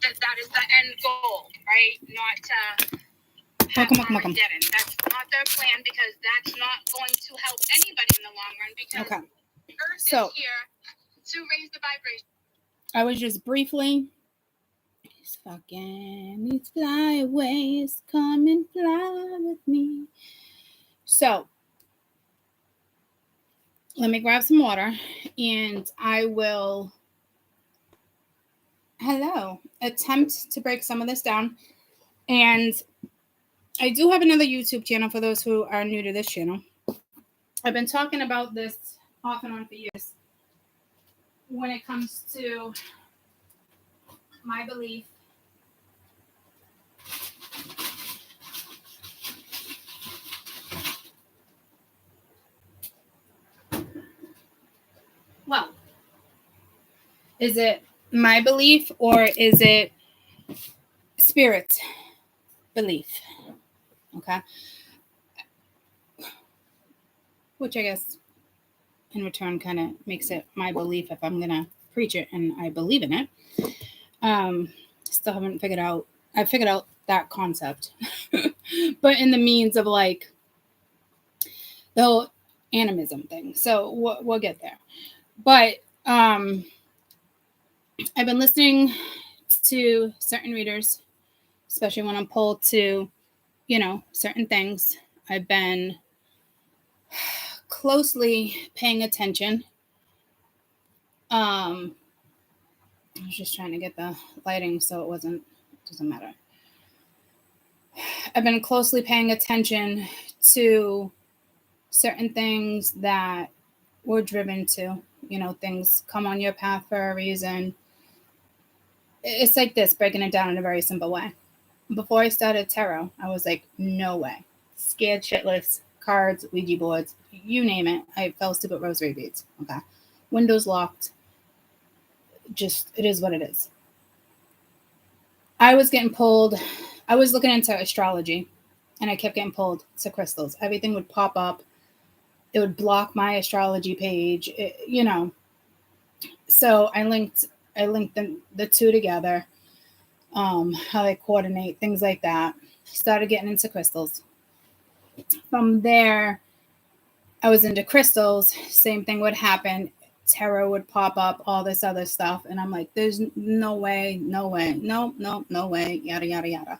that is the end goal, right? Not to have Armageddon. That's not their plan, because that's not going to help anybody in the long run, because Earth is here to raise the vibration. I was just briefly, these flyaways, come and fly with me. So let me grab some water and I will attempt to break some of this down. And I do have another YouTube channel for those who are new to this channel. I've been talking about this off and on for years when it comes to my belief well, is it my belief or is it spirit belief? Okay. Which I guess in return kind of makes it my belief if I'm going to preach it and I believe in it. Still haven't figured out, I figured out that concept, but in the means of like the whole animism thing. So we'll get there. But I've been listening to certain readers, especially when I'm pulled to, certain things. I've been closely paying attention. I was just trying to get the lighting so it doesn't matter. I've been closely paying attention to certain things that we're driven to. Things come on your path for a reason. It's like this, breaking it down in a very simple way. Before I started tarot, I was like, no way. Scared shitless, cards, Ouija boards, you name it. I fell asleep at rosary beads. Okay. Windows locked. Just, it is what it is. I was getting pulled. I was looking into astrology and I kept getting pulled to crystals. Everything would pop up. It would block my astrology page, So I linked the two together, how they coordinate, things like that. Started getting into crystals. From there, I was into crystals. Same thing would happen. Tarot would pop up, all this other stuff. And I'm like, there's no way, no way, no way, yada, yada, yada.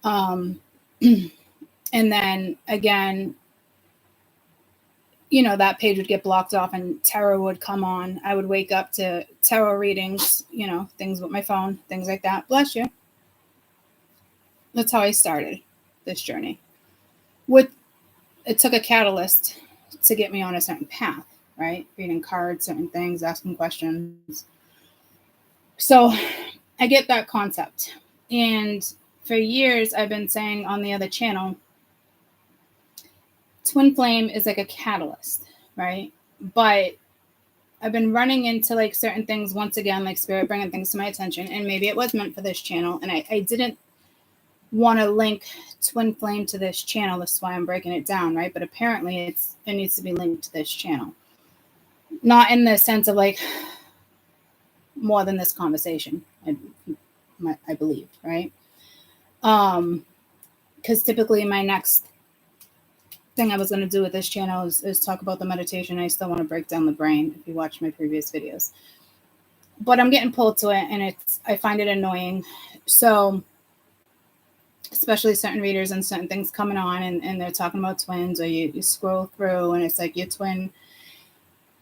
And then again, that page would get blocked off and tarot would come on. I would wake up to tarot readings, things with my phone, things like that. Bless you. That's how I started this journey. It took a catalyst to get me on a certain path, right? Reading cards, certain things, asking questions. So I get that concept. And for years, I've been saying on the other channel, twin flame is like a catalyst, right? But I've been running into like certain things once again, like spirit bringing things to my attention, and maybe it was meant for this channel, and I didn't want to link twin flame to this channel. That's why I'm breaking it down, right? But apparently it needs to be linked to this channel, not in the sense of like more than this conversation. I believe, right? Because typically my next thing I was going to do with this channel is talk about the meditation. I still want to break down the brain if you watch my previous videos, but I'm getting pulled to it and I find it annoying. So especially certain readers and certain things coming on and they're talking about twins, or you scroll through and it's like your twin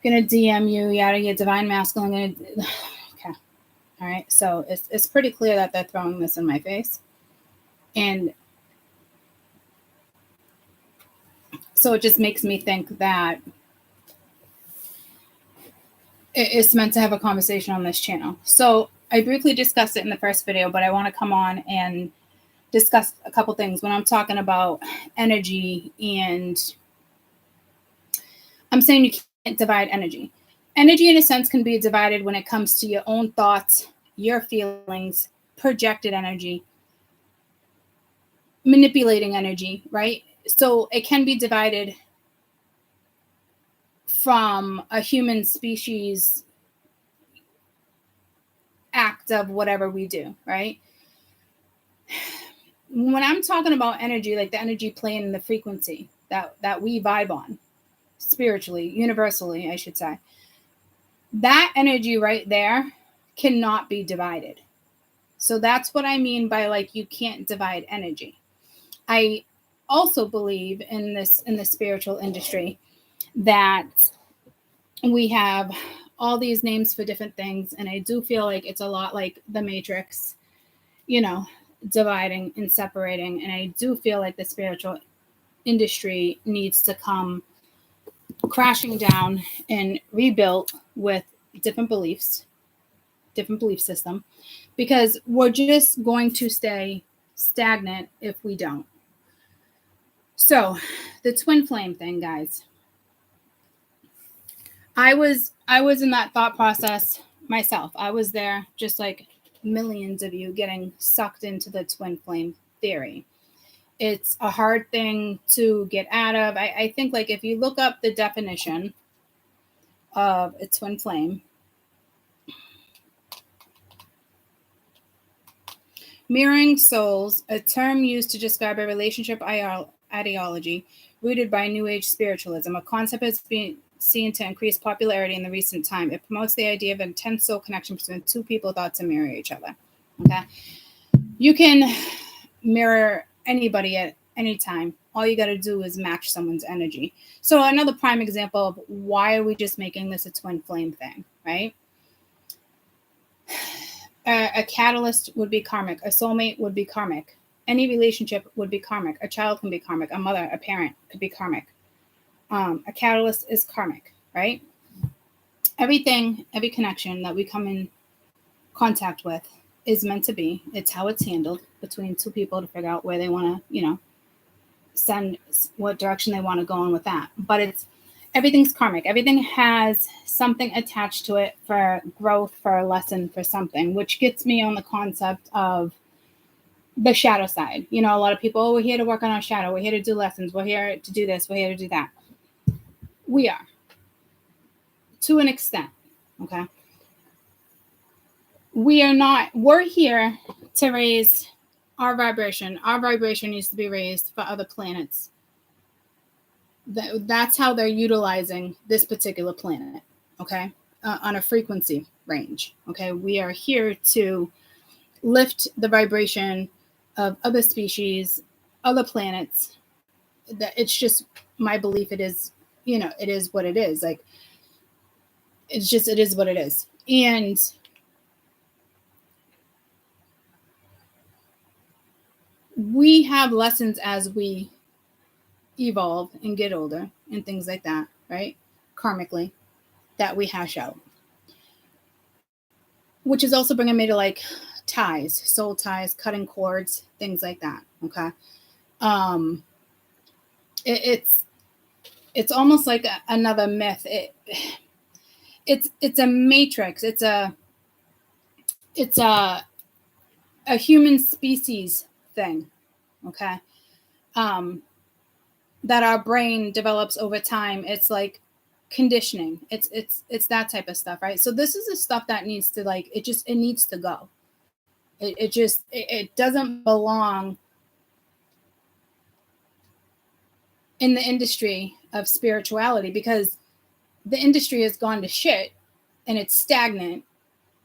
gonna DM you, yada, your divine masculine gonna okay. All right. So it's pretty clear that they're throwing this in my face. And so it just makes me think that it's meant to have a conversation on this channel. So I briefly discussed it in the first video, but I want to come on and discuss a couple things when I'm talking about energy. And I'm saying you can't divide energy. Energy, in a sense, can be divided when it comes to your own thoughts, your feelings, projected energy, manipulating energy, right? So it can be divided from a human species act act of whatever we do, right? When I'm talking about energy, like the energy plane and the frequency that we vibe on spiritually, universally, I should say, that energy right there cannot be divided. So that's what I mean by like you can't divide energy. I also believe in the spiritual industry that we have all these names for different things, and I do feel like it's a lot like the Matrix, you know, dividing and separating. And I do feel like the spiritual industry needs to come crashing down and rebuilt with different beliefs, different belief system, because we're just going to stay stagnant if we don't. So the twin flame thing, guys, I was in that thought process myself. I was there, just like millions of you, getting sucked into the twin flame theory. It's a hard thing to get out of. I think like if you look up the definition of a twin flame, mirroring souls, a term used to describe a relationship ideology rooted by New Age spiritualism, a concept that's been seen to increase popularity in the recent time. It promotes the idea of an intense soul connection between two people thought to mirror each other. Okay, you can mirror anybody at any time. All you got to do is match someone's energy. So another prime example of why are we just making this a twin flame thing, right? A catalyst would be karmic. A soulmate would be karmic. Any relationship would be karmic. A child can be karmic. A mother, a parent could be karmic. A catalyst is karmic, right? Everything, every connection that we come in contact with is meant to be. It's how it's handled between two people to figure out where they want to, send, what direction they want to go in with that. But everything's karmic. Everything has something attached to it for growth, for a lesson, for something, which gets me on the concept of the shadow side. A lot of people, we're here to work on our shadow. We're here to do lessons. We're here to do this. We're here to do that. We are, to an extent, okay? We're here to raise our vibration. Our vibration needs to be raised for other planets. That's how they're utilizing this particular planet, okay? On a frequency range, okay? We are here to lift the vibration of other species, other planets. That it's just my belief. It is, it is what it is. Like, it is what it is. And we have lessons as we evolve and get older and things like that, right? Karmically, that we hash out. Which is also bringing me to like ties, soul ties, cutting cords, things like that, okay? It's almost like another myth. It's a matrix. It's a human species thing, okay? That our brain develops over time. It's like conditioning. It's that type of stuff, right? So this is the stuff that needs to it needs to go. It doesn't belong in the industry of spirituality, because the industry has gone to shit and it's stagnant,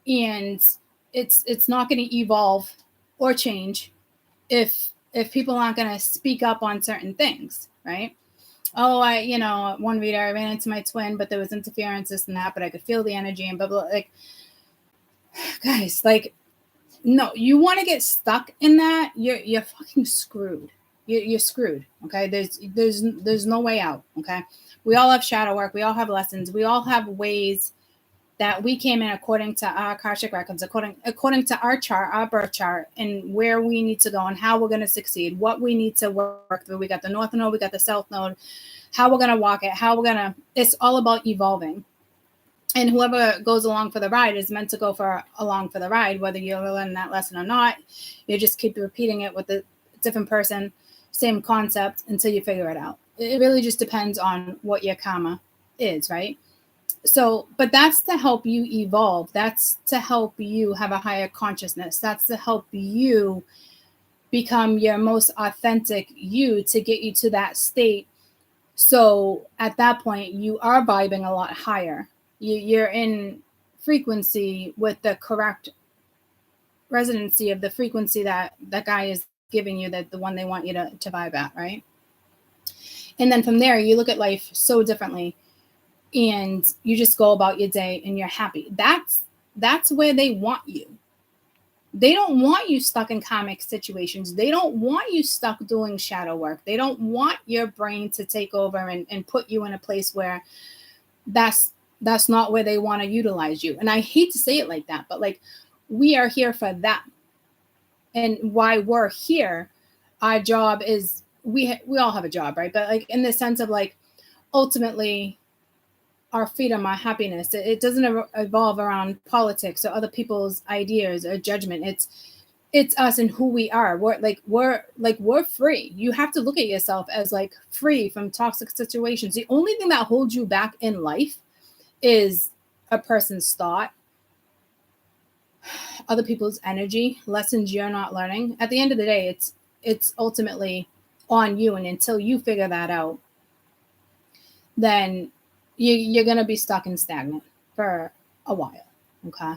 and it's not going to evolve or change if people aren't going to speak up on certain things, right? Oh, one reader, I ran into my twin, but there was interference, this and that, but I could feel the energy and blah, blah. Like, guys, like, no, you want to get stuck in that, you're fucking screwed. You're screwed, okay? There's no way out, okay? We all have shadow work. We all have lessons. We all have ways that we came in according to our Akashic records, according to our chart, our birth chart, and where we need to go and how we're going to succeed, what we need to work through. We got the North Node, we got the South Node, how we're going to walk it, it's all about evolving. And whoever goes along for the ride is meant to go along for the ride, whether you learn that lesson or not. You just keep repeating it with a different person, same concept, until you figure it out. It really just depends on what your karma is, right? So, but that's to help you evolve. That's to help you have a higher consciousness. That's to help you become your most authentic you, to get you to that state. So at that point, you are vibing a lot higher. You're in frequency with the correct residency of the frequency that that guy is giving you, that the one they want you to vibe at, right? And then from there, you look at life so differently, and you just go about your day and you're happy. That's where they want you. They don't want you stuck in karmic situations. They don't want you stuck doing shadow work. They don't want your brain to take over and put you in a place where that's not where they want to utilize you. And I hate to say it like that, but like, we are here for that. And why we're here, our job is, we all have a job, right? But like, in the sense of like, ultimately, our freedom, our happiness, it doesn't evolve around politics or other people's ideas or judgment. It's us and who we are. We're free. You have to look at yourself as like free from toxic situations. The only thing that holds you back in life is a person's thought, other people's energy, lessons you're not learning. At the end of the day, it's ultimately on you. And until you figure that out, then you're going to be stuck and stagnant for a while. Okay.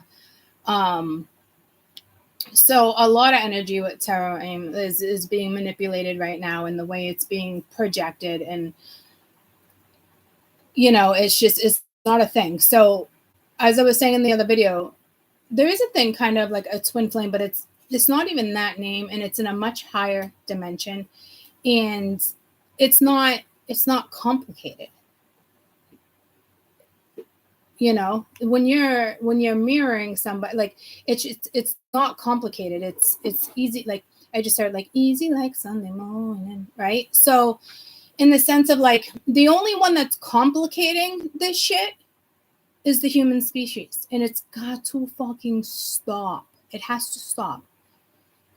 So a lot of energy with tarot aim is being manipulated right now, in the way it's being projected. And, it's not a thing. So as I was saying in the other video, there is a thing kind of like a twin flame, but it's not even that name, and it's in a much higher dimension, and it's not complicated. When you're mirroring somebody, like, it's not complicated. It's easy. Like, I just started like easy like Sunday morning, right? So in the sense of like, the only one that's complicating this shit is the human species, and it's got to fucking stop. It has to stop.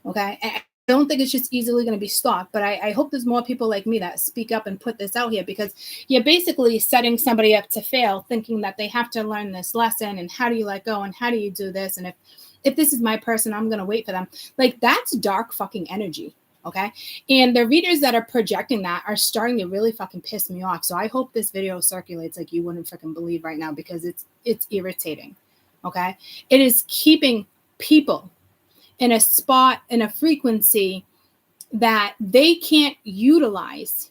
Okay. I don't think it's just easily going to be stopped, but I hope there's more people like me that speak up and put this out here, because you're basically setting somebody up to fail, thinking that they have to learn this lesson, and how do you let go, and how do you do this, and if this is my person, I'm going to wait for them. Like, that's dark fucking energy. Okay. And the readers that are projecting that are starting to really fucking piss me off. So I hope this video circulates like you wouldn't freaking believe right now, because it's irritating. Okay. It is keeping people in a spot, in a frequency that they can't utilize.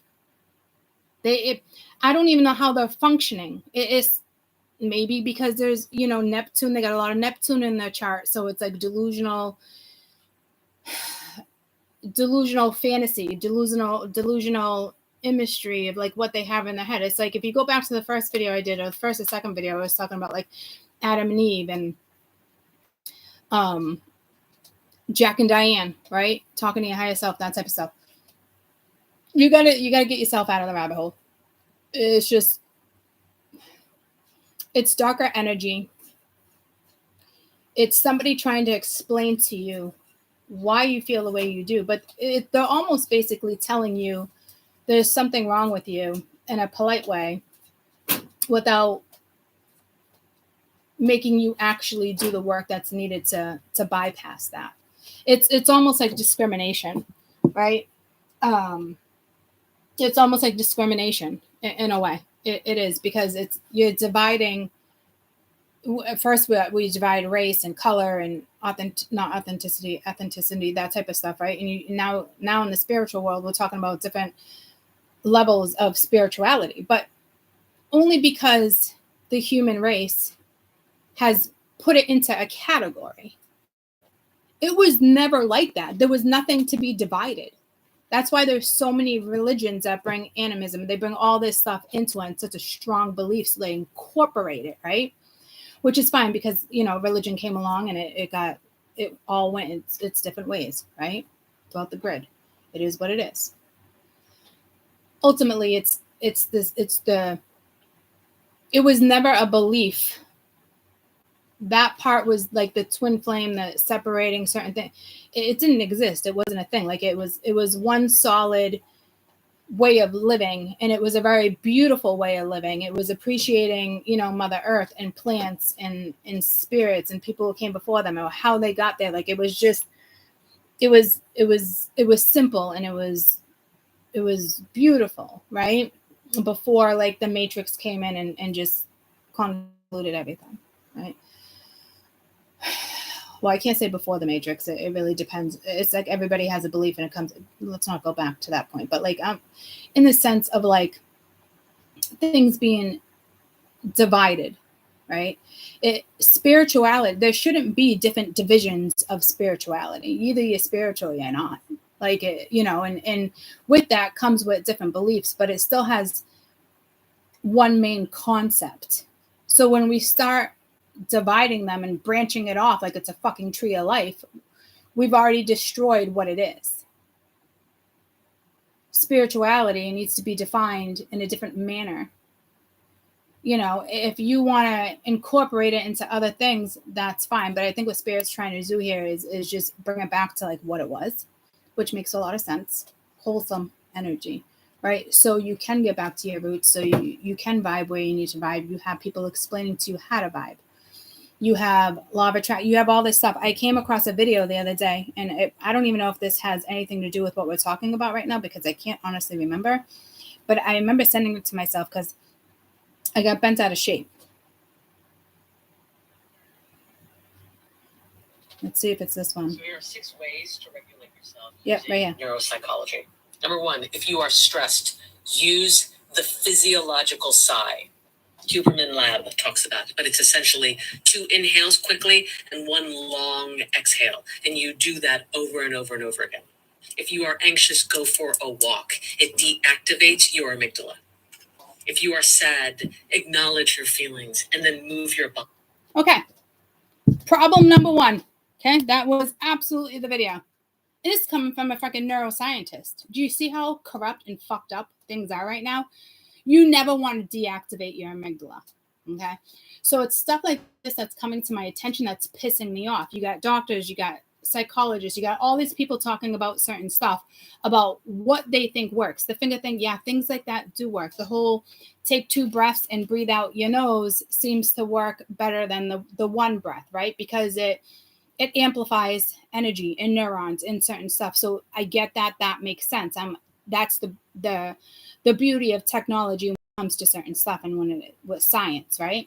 I don't even know how they're functioning. It's maybe because there's, Neptune, they got a lot of Neptune in their chart. So it's like delusional fantasy, delusional imagery of like what they have in their head. It's like, if you go back to the first video I did, or the first or second video, I was talking about like Adam and Eve and Jack and Diane, right? Talking to your higher self, that type of stuff. You gotta get yourself out of the rabbit hole. It's darker energy. It's somebody trying to explain to you why you feel the way you do, but they're almost basically telling you there's something wrong with you in a polite way, without making you actually do the work that's needed to bypass that. It's almost like discrimination, right? It's almost like discrimination in a way. It is, because you're dividing. First, we divide race and color and authenticity, that type of stuff, right? And now in the spiritual world, we're talking about different levels of spirituality, but only because the human race has put it into a category. It was never like that. There was nothing to be divided. That's why there's so many religions that bring animism. They bring all this stuff into it, and such a strong belief, so they incorporate it, right? Which is fine, because, religion came along and it all went its different ways, right? Throughout the grid. It is what it is. Ultimately, it was never a belief. That part was like the twin flame, that separating certain things. It didn't exist. It wasn't a thing. Like, it was one solid way of living, and it was a very beautiful way of living. It was appreciating, you know, Mother Earth and plants and spirits and people who came before them or how they got there. Like it was just, it was simple, and it was beautiful, right? Before like the Matrix came in and just convoluted everything, right? Well, I can't say before the Matrix. It really depends. It's like everybody has a belief, and it comes. Let's not go back to that point. But like, in the sense of like things being divided, right? Spirituality. There shouldn't be different divisions of spirituality. Either you're spiritual or you're not. Like it, you know, and with that comes with different beliefs, but it still has one main concept. So when we start dividing them and branching it off like it's a fucking tree of life, we've already destroyed what it is. Spirituality needs to be defined in a different manner. You know, if you want to incorporate it into other things, that's fine. But I think what Spirit's trying to do here is just bring it back to like what it was, which makes a lot of sense. Wholesome energy, right? So you can get back to your roots. So you can vibe where you need to vibe. You have people explaining to you how to vibe. You have law of attraction. You have all this stuff. I came across a video the other day, and I don't even know if this has anything to do with what we're talking about right now because I can't honestly remember. But I remember sending it to myself because I got bent out of shape. Let's see if it's this one. So here are 6 ways to regulate yourself. Yep, right here. Neuropsychology. Number 1, if you are stressed, use the physiological sigh. Huberman Lab talks about it, but it's essentially 2 inhales quickly and 1 long exhale. And you do that over and over and over again. If you are anxious, go for a walk. It deactivates your amygdala. If you are sad, acknowledge your feelings and then move your body. Okay. Problem number 1. Okay. That was absolutely the video. It is coming from a fucking neuroscientist. Do you see how corrupt and fucked up things are right now? You never want to deactivate your amygdala. Okay. So it's stuff like this that's coming to my attention that's pissing me off. You got doctors, you got psychologists, you got all these people talking about certain stuff, about what they think works. The finger thing, yeah, things like that do work. The whole take 2 breaths and breathe out your nose seems to work better than the one breath, right? Because it amplifies energy and neurons and certain stuff. So I get that makes sense. That's the beauty of technology when it comes to certain stuff and when it with science, right?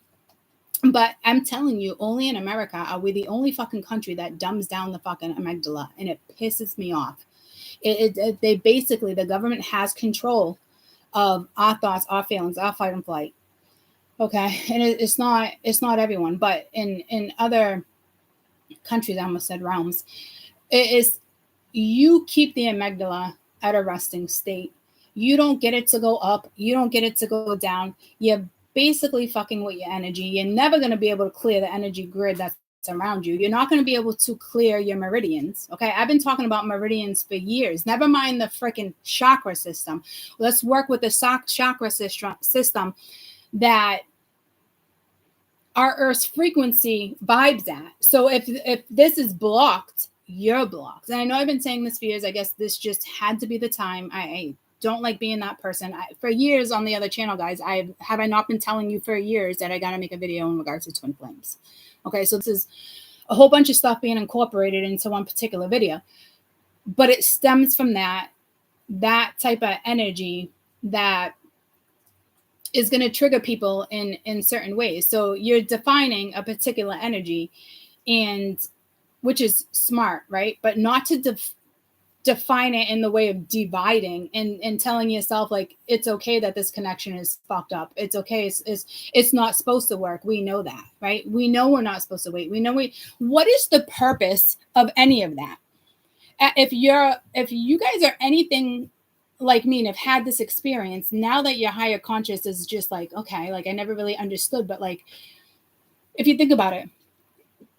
But I'm telling you, only in America are we the only fucking country that dumbs down the fucking amygdala, and it pisses me off. They basically, the government has control of our thoughts, our feelings, our fight and flight. Okay, and it's not everyone, but in other countries, I almost said realms, it is you keep the amygdala at a resting state. You don't get it to go up. You don't get it to go down. You're basically fucking with your energy. You're never going to be able to clear the energy grid that's around you. You're not going to be able to clear your meridians. Okay. I've been talking about meridians for years. Never mind the freaking chakra system. Let's work with the chakra system that our Earth's frequency vibes at. So if this is blocked, you're blocked. And I know I've been saying this for years. I guess this just had to be the time. I don't like being that person. For years on the other channel, guys, I not been telling you for years that I got to make a video in regards to twin flames. Okay, so this is a whole bunch of stuff being incorporated into one particular video. But it stems from that type of energy that is going to trigger people in certain ways. So you're defining a particular energy, and which is smart, right? But not to define it in the way of dividing and telling yourself like it's okay that this connection is fucked up. It's okay. It's not supposed to work. We know that, right? We know we're not supposed to wait. We know what is the purpose of any of that? If you guys are anything like me and have had this experience, now that your higher conscious is just like, okay, like I never really understood, but like, if you think about it,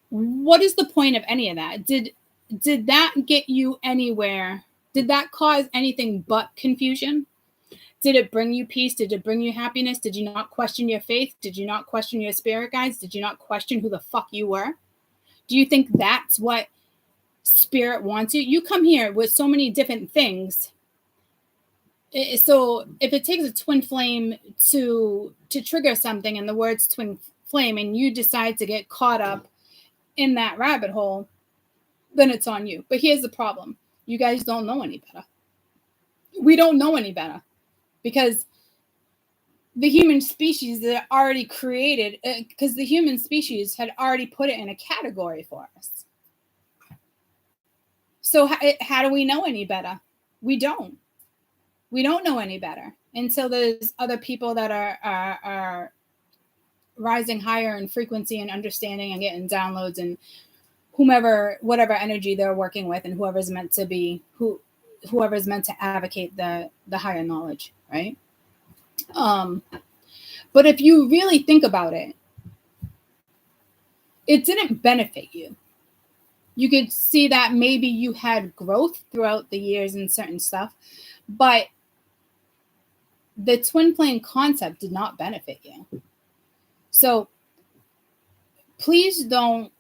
what is the point of any of that? Did that get you anywhere? Did that cause anything but confusion? Did it bring you peace? Did it bring you happiness? Did you not question your faith? Did you not question your spirit guides? Did you not question who the fuck you were? Do you think that's what spirit wants you? You come here with so many different things So if it takes a twin flame to trigger something, and the words twin flame, and you decide to get caught up in that rabbit hole, then it's on you. But here's the problem. You guys don't know any better. We don't know any better, because the human species that already created, because the human species had already put it in a category for us. So how do we know any better? We don't. We don't know any better until there's other people that are rising higher in frequency and understanding and getting downloads, and whatever energy they're working with, and whoever's meant to advocate the higher knowledge, right? But if you really think about it, it didn't benefit you. You could see that maybe you had growth throughout the years in certain stuff, but the twin flame concept did not benefit you. So please don't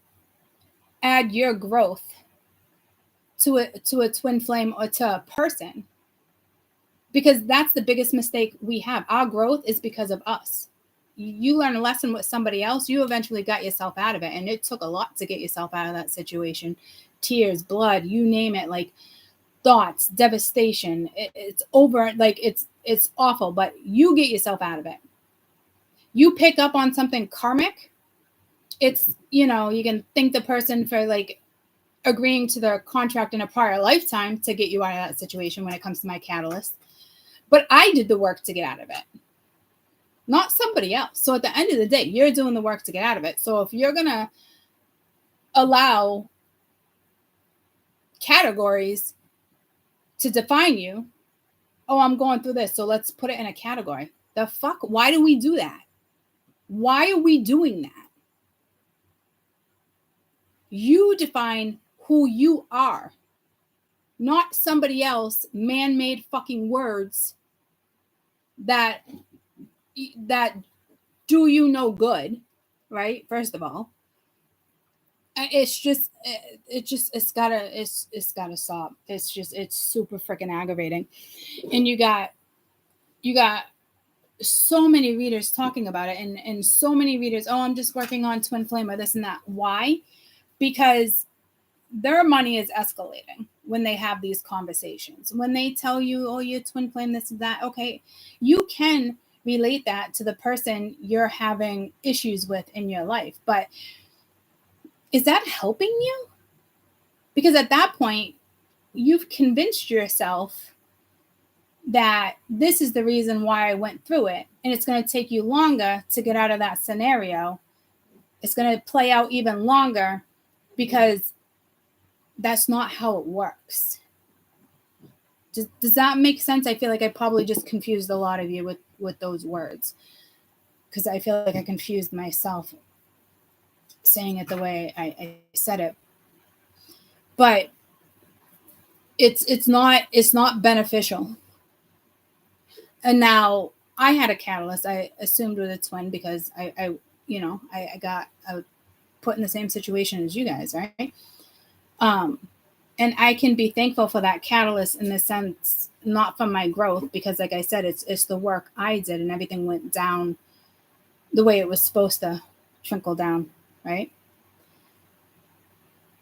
add your growth to a twin flame or to a person, because that's the biggest mistake we have. Our growth is because of us. You learn a lesson with somebody else, you eventually got yourself out of it. And it took a lot to get yourself out of that situation. Tears, blood, you name it, like thoughts, devastation. It's over, like it's awful, but you get yourself out of it. You pick up on something karmic. It's, you can thank the person for like agreeing to their contract in a prior lifetime to get you out of that situation when it comes to my catalyst. But I did the work to get out of it, not somebody else. So at the end of the day, you're doing the work to get out of it. So if you're going to allow categories to define you, oh, I'm going through this, so let's put it in a category. The fuck? Why do we do that? Why are we doing that? You define who you are, not somebody else man-made fucking words that do you no good, right? First of all, it's gotta stop. It's super freaking aggravating. And you got so many readers talking about it, and so many readers, oh, I'm just working on twin flame or this and that. Why? Because their money is escalating when they have these conversations. When they tell you, oh, you're twin flame, this and that, okay, you can relate that to the person you're having issues with in your life. But is that helping you? Because at that point, you've convinced yourself that this is the reason why I went through it. And it's going to take you longer to get out of that scenario. It's going to play out even longer, because that's not how it works. Does that make sense? I feel like I probably just confused a lot of you with those words, because I feel like I confused myself saying it the way I said it. But it's not beneficial. And now I had a catalyst. I assumed with a twin because I got put in the same situation as you guys, right? And I can be thankful for that catalyst in the sense, not from my growth, because like I said, it's the work I did, and everything went down the way it was supposed to trickle down, right?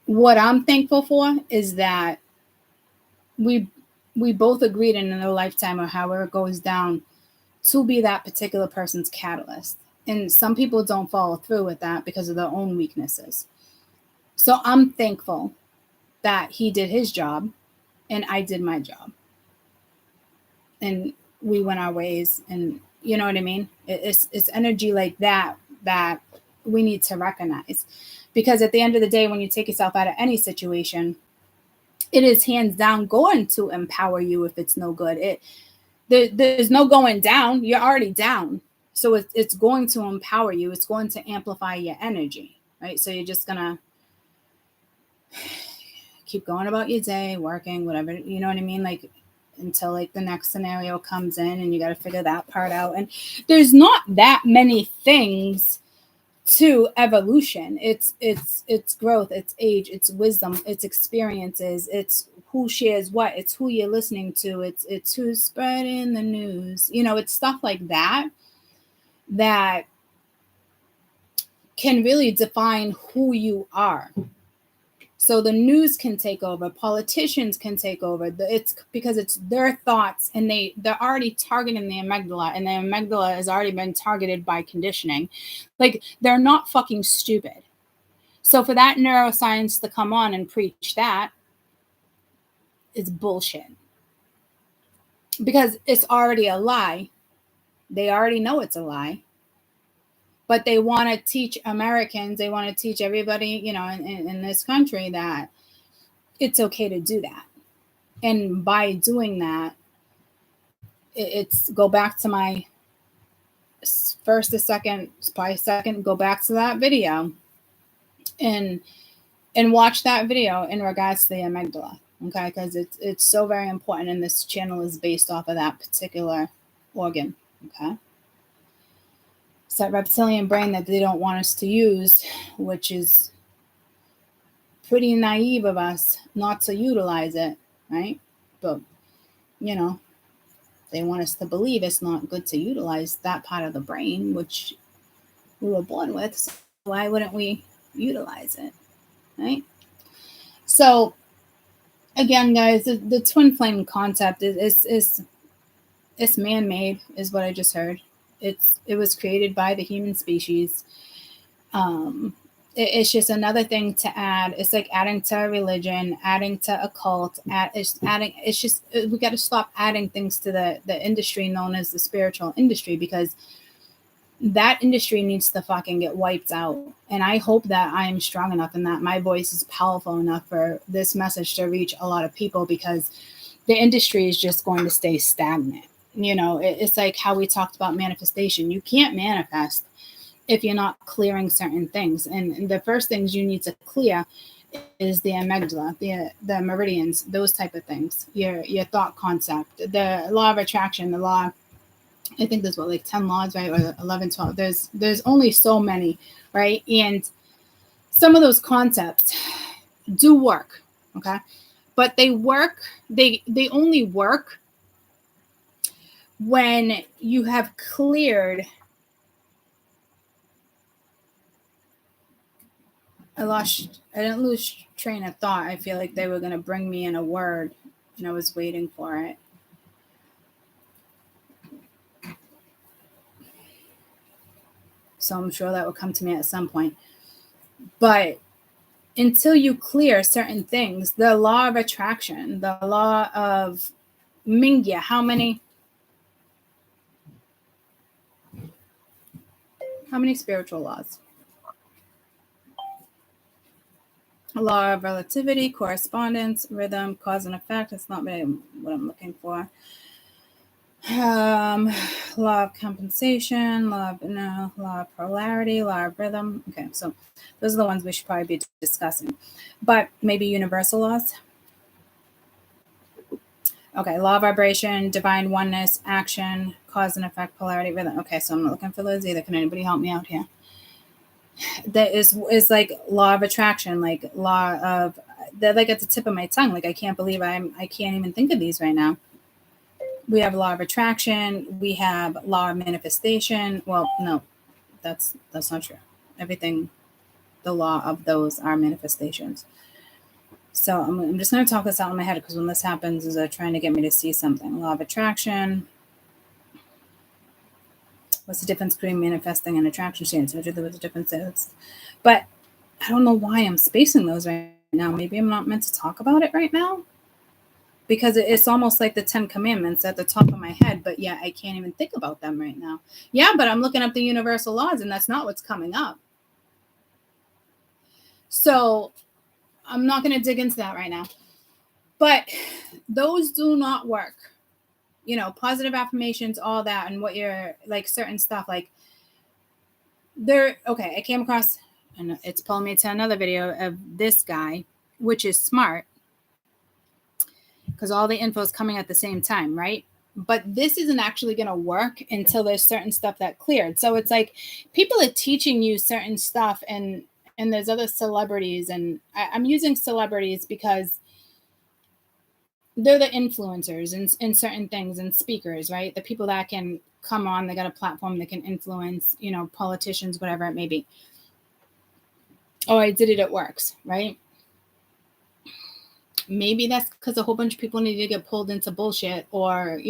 What I'm thankful for is that we both agreed in a lifetime, or however it goes down, to be that particular person's catalyst. And some people don't follow through with that because of their own weaknesses. So I'm thankful that he did his job and I did my job. And we went our ways, and you know what I mean? It's energy like that we need to recognize. Because at the end of the day, when you take yourself out of any situation, it is hands down going to empower you if it's no good. There's no going down. You're already down. So it's going to empower you. It's going to amplify your energy, right? So you're just going to keep going about your day, working, whatever, you know what I mean? Like, until like the next scenario comes in, and you got to figure that part out. And there's not that many things to evolution. It's growth, it's age, it's wisdom, it's experiences, it's who shares what, it's who you're listening to, it's who's spreading the news. You know, it's stuff like that that can really define who you are. So the news can take over, politicians can take over. It's because it's their thoughts, and they're already targeting the amygdala, and the amygdala has already been targeted by conditioning. Like, they're not fucking stupid. So for that neuroscience to come on and preach that, it's bullshit. Because it's already a lie. They already know it's a lie. But they want to teach Americans, they want to teach everybody, you know, in this country that it's okay to do that. And by doing that, it's go back to my first, a second, probably second, go back to that video and watch that video in regards to the amygdala. Okay, because it's so very important, and this channel is based off of that particular organ. Okay. It's that reptilian brain that they don't want us to use, which is pretty naive of us not to utilize it, right? But, you know, they want us to believe it's not good to utilize that part of the brain, which we were born with. So why wouldn't we utilize it, right? So, again, guys, the twin flame concept is man-made, is what I just heard. It was created by the human species. It's just another thing to add. It's like adding to a religion, adding to a cult. It's just we got to stop adding things to the industry known as the spiritual industry, because that industry needs to fucking get wiped out. And I hope that I am strong enough and that my voice is powerful enough for this message to reach a lot of people, because the industry is just going to stay stagnant. You know, it's like how we talked about manifestation. You can't manifest if you're not clearing certain things. And the first things you need to clear is the amygdala, the meridians, those type of things, your thought concept, the law of attraction, the law. I think there's like 10 laws, right? Or 11, 12. There's only so many, right? And some of those concepts do work, okay? But they only work when you have cleared. I didn't lose train of thought. I feel like they were going to bring me in a word, and I was waiting for it. So I'm sure that will come to me at some point. But until you clear certain things, the law of attraction, the law of Mingya, how many spiritual laws? Law of relativity, correspondence, rhythm, cause and effect. That's not really what I'm looking for. Law of compensation, law of polarity, law of rhythm. Okay, so those are the ones we should probably be discussing. But maybe universal laws. Okay, law of vibration, divine oneness, action, cause and effect, polarity, rhythm. Okay, so I'm not looking for those either. Can anybody help me out here? That is like law of attraction, like law of, they're like at the tip of my tongue. Like I can't believe I can't even think of these right now. We have law of attraction. We have law of manifestation. Well, no, that's not true. Everything, the law of those are manifestations. So I'm just going to talk this out in my head, because when this happens, is they're trying to get me to see something. Law of attraction. What's the difference between manifesting and attraction? She answered what the difference is. But I don't know why I'm spacing those right now. Maybe I'm not meant to talk about it right now, because it's almost like the 10 commandments at the top of my head, but yeah, I can't even think about them right now. Yeah, but I'm looking up the universal laws, and that's not what's coming up. So I'm not going to dig into that right now. But those do not work. You know, positive affirmations, all that, and what you're like, certain stuff, like they're okay. I came across, and it's pulling me to another video of this guy, which is smart, because all the info is coming at the same time, right? But this isn't actually going to work until there's certain stuff that cleared. So it's like people are teaching you certain stuff, and there's other celebrities, and I'm using celebrities because they're the influencers in certain things and speakers, right? The people that can come on, they got a platform that can influence, politicians, whatever it may be. Oh, I did it, it works, right? Maybe that's because a whole bunch of people need to get pulled into bullshit, or,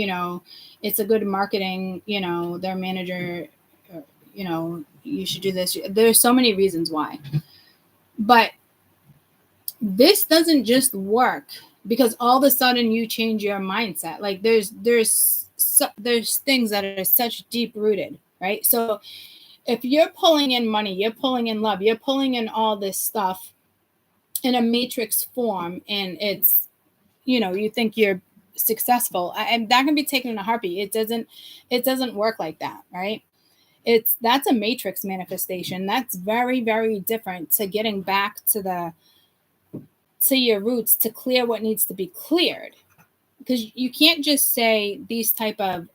it's a good marketing, their manager, you should do this. There's so many reasons why. But this doesn't just work because all of a sudden you change your mindset. Like there's things that are such deep rooted, right? So if you're pulling in money, you're pulling in love, you're pulling in all this stuff in a matrix form, and it's, you think you're successful, and that can be taken in a heartbeat. It doesn't work like that, right? That's a matrix manifestation. That's very, very different to getting back to your roots, to clear what needs to be cleared. Because you can't just say these type of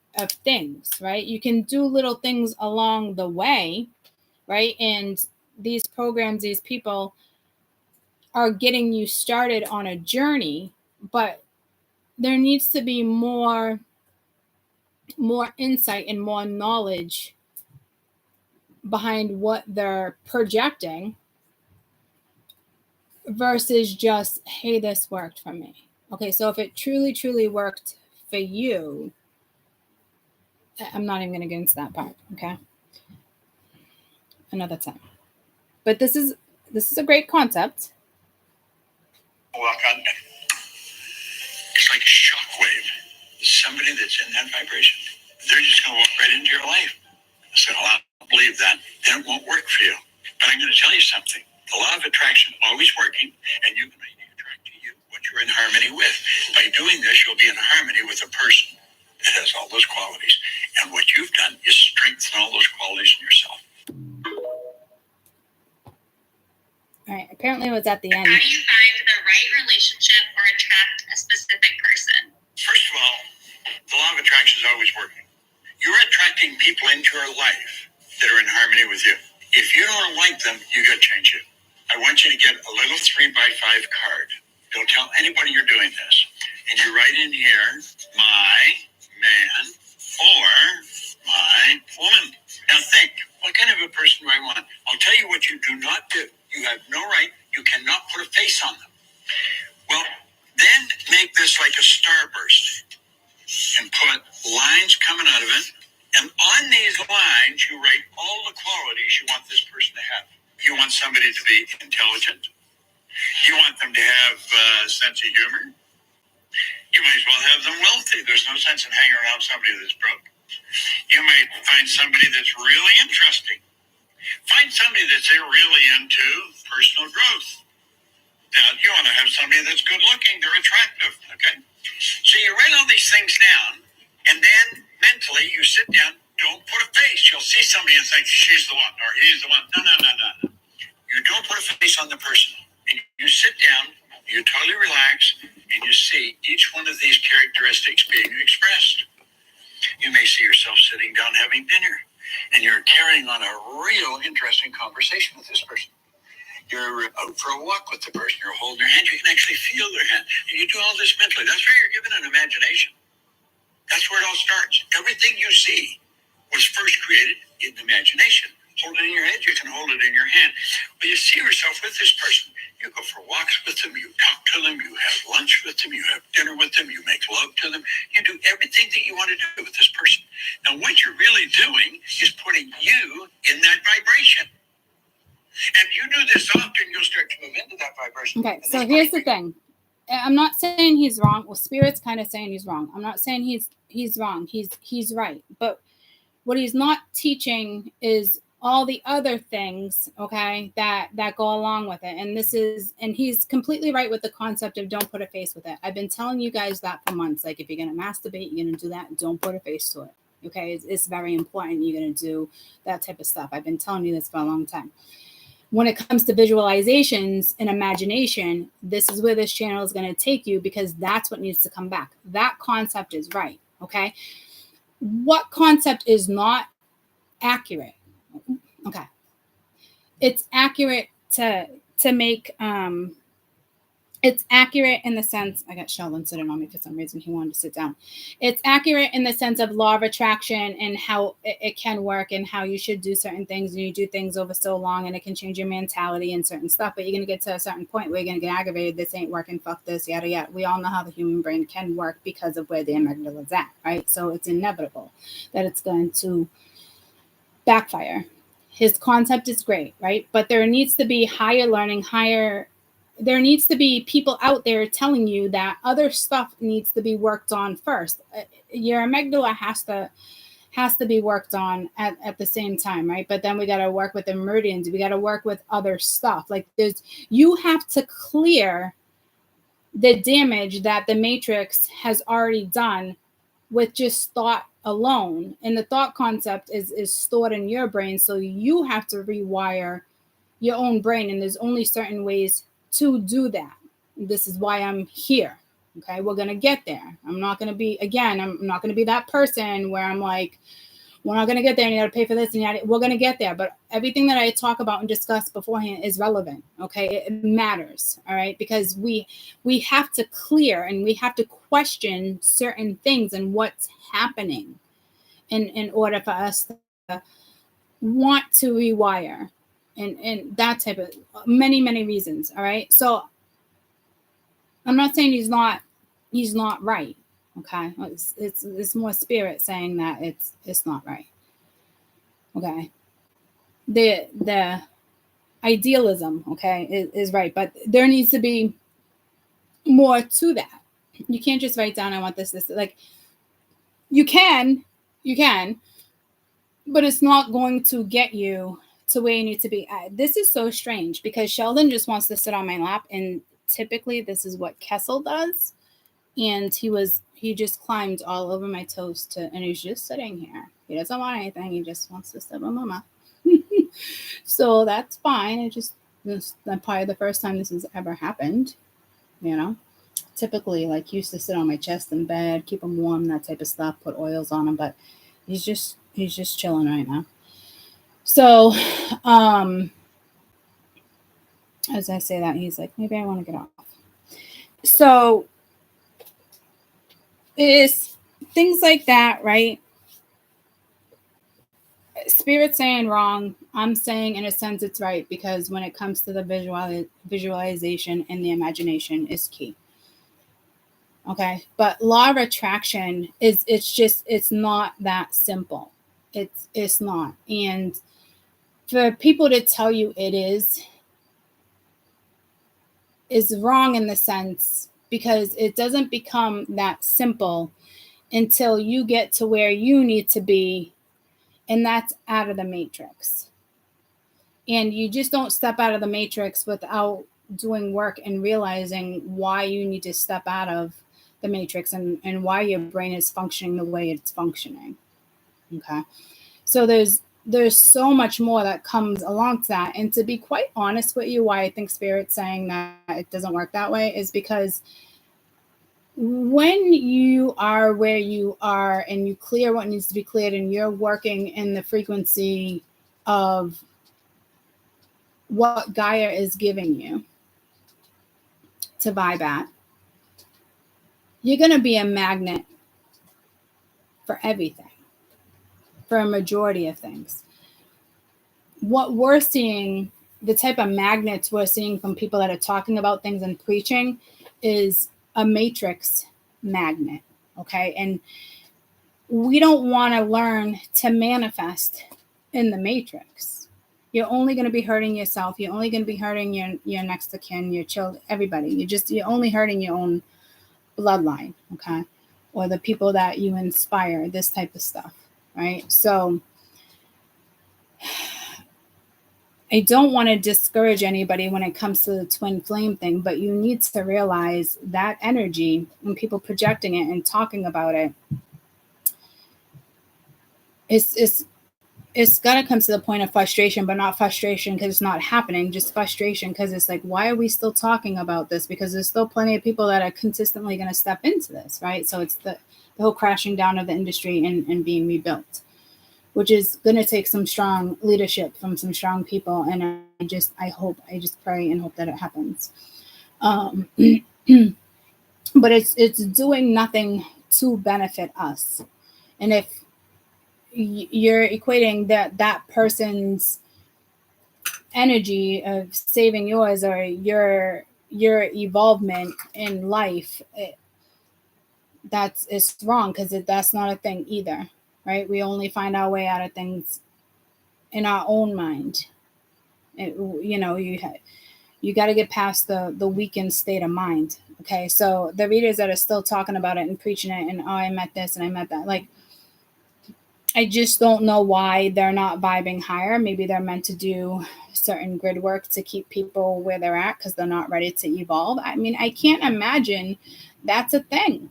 things, right? You can do little things along the way, right? And these programs, these people are getting you started on a journey, but there needs to be more insight and more knowledge behind what they're projecting versus just, hey, this worked for me. Okay, so if it truly, truly worked for you, I'm not even going to get into that part, okay? Another time. But this is a great concept. Walk on. It's like a shockwave. Somebody that's in that vibration, they're just going to walk right into your life. I said, well, I don't believe that. Then it won't work for you. But I'm going to tell you something. The law of attraction always working, and you can make it attract to you what you're in harmony with. By doing this, you'll be in harmony with a person that has all those qualities. And what you've done is strengthen all those qualities in yourself. All right. Apparently it was at the end. How do you find the right relationship or attract a specific person? First of all, the law of attraction is always working. You're attracting people into your life that are in harmony with you. If you don't like them, you got to change it. I want you to get a little 3x5 card. Don't tell anybody you're doing this. And you write in here, my man or my woman. Now think, what kind of a person do I want? I'll tell you what you do not do. You have no right. You cannot put a face on them. Well, then make this like a starburst and put lines coming out of it. And on these lines, you write all the qualities you want this person to have. You want somebody to be intelligent. You want them to have a sense of humor. You might as well have them wealthy. There's no sense in hanging around somebody that's broke. You might find somebody that's really interesting. Find somebody that's really into personal growth. Now, you want to have somebody that's good looking, they're attractive, okay? So you write all these things down, and then mentally you sit down, don't put a face. You'll see somebody and think, she's the one, or he's the one. No. You don't put a face on the person. And you sit down, you totally relax, and you see each one of these characteristics being expressed. You may see yourself sitting down having dinner, and you're carrying on a real interesting conversation with this person. You're out for a walk with the person. You're holding their hand. You can actually feel their hand. And you do all this mentally. That's where you're given an imagination. That's where it all starts. Everything you see was first created in imagination. Hold it in your head. You can hold it in your hand. But you see yourself with this person. You go for walks with them. You talk to them. You have lunch with them. You have dinner with them. You make love to them. You do everything that you want to do with this person. Now, what you're really doing is putting you in that vibration. And you do this often, you'll start to move into that vibration. Okay, so here's the thing. I'm not saying he's wrong. Well, Spirit's kind of saying he's wrong. I'm not saying he's wrong. He's right. But what he's not teaching is all the other things, okay, that go along with it. And he's completely right with the concept of don't put a face with it. I've been telling you guys that for months. Like, if you're going to masturbate, you're going to do that. Don't put a face to it. Okay, it's very important. You're going to do that type of stuff. I've been telling you this for a long time. When it comes to visualizations and imagination, this is where this channel is going to take you, because that's what needs to come back. That concept is right, okay? What concept is not accurate? Okay. It's accurate to make It's accurate in the sense, I got Sheldon sitting on me for some reason. He wanted to sit down. It's accurate in the sense of law of attraction and how it can work and how you should do certain things, and you do things over so long and it can change your mentality and certain stuff. But you're going to get to a certain point where you're going to get aggravated. This ain't working. Fuck this, yada, yada. We all know how the human brain can work because of where the amygdala is at, right? So it's inevitable that it's going to backfire. His concept is great, right? But there needs to be higher learning, there needs to be people out there telling you that other stuff needs to be worked on first. Your amygdala has to be worked on at the same time, right? But then we got to work with the meridians. We got to work with other stuff. Like you have to clear the damage that the matrix has already done with just thought alone. And the thought concept is stored in your brain. So you have to rewire your own brain. And there's only certain ways to do that. This is why I'm here. Okay, we're gonna get there. I'm not gonna be that person where I'm like, we're not gonna get there and you gotta pay for this and we're gonna get there. But everything that I talk about and discuss beforehand is relevant. Okay, it matters. All right, because we have to clear and we have to question certain things and what's happening in order for us to want to rewire. And that type of many reasons. All right, so I'm not saying he's not right. Okay, it's more spirit saying that it's not right. Okay, the idealism, okay, is right, but there needs to be more to that. You can't just write down I want this like you can, but it's not going to get you to where you need to be. This is so strange because Sheldon just wants to sit on my lap, and typically this is what Kessel does. And he just climbed all over my toes and he's just sitting here. He doesn't want anything. He just wants to sit on mama. So that's fine. This is probably the first time this has ever happened. You know, typically like he used to sit on my chest in bed, keep him warm, that type of stuff, put oils on him, but he's just chilling right now. So, as I say that, he's like, maybe I want to get off. So, it is things like that, right? Spirit saying wrong. I'm saying in a sense it's right because when it comes to the visualization and the imagination is key. Okay, but law of attraction it's not that simple. It's not, and for people to tell you it is wrong in the sense because it doesn't become that simple until you get to where you need to be, and that's out of the matrix. And you just don't step out of the matrix without doing work and realizing why you need to step out of the matrix and why your brain is functioning the way it's functioning. Okay, so there's so much more that comes along to that. And to be quite honest with you, why I think Spirit's saying that it doesn't work that way is because when you are where you are and you clear what needs to be cleared and you're working in the frequency of what Gaia is giving you to vibe at, you're going to be a magnet for everything, for a majority of things. What we're seeing, the type of magnets we're seeing from people that are talking about things and preaching is a matrix magnet, okay? And we don't want to learn to manifest in the matrix. You're only going to be hurting yourself. You're only going to be hurting your next of kin, your children, everybody. You're only hurting your own bloodline, okay? Or the people that you inspire, this type of stuff, right? So I don't want to discourage anybody when it comes to the twin flame thing, but you need to realize that energy when people projecting it and talking about it, it's got to come to the point of frustration, but not frustration because it's not happening, just frustration because it's like, why are we still talking about this? Because there's still plenty of people that are consistently going to step into this, right? So it's the whole crashing down of the industry and being rebuilt, which is going to take some strong leadership from some strong people. And I just pray and hope that it happens. Um, but it's doing nothing to benefit us. And if you're equating that person's energy of saving yours or your evolvement in life, it's wrong, because that's not a thing either, right? We only find our way out of things in our own mind. You got to get past the weakened state of mind. Okay, so the readers that are still talking about it and preaching it, and I met this and I met that, like, I just don't know why they're not vibing higher. Maybe they're meant to do certain grid work to keep people where they're at because they're not ready to evolve. I mean, I can't imagine that's a thing,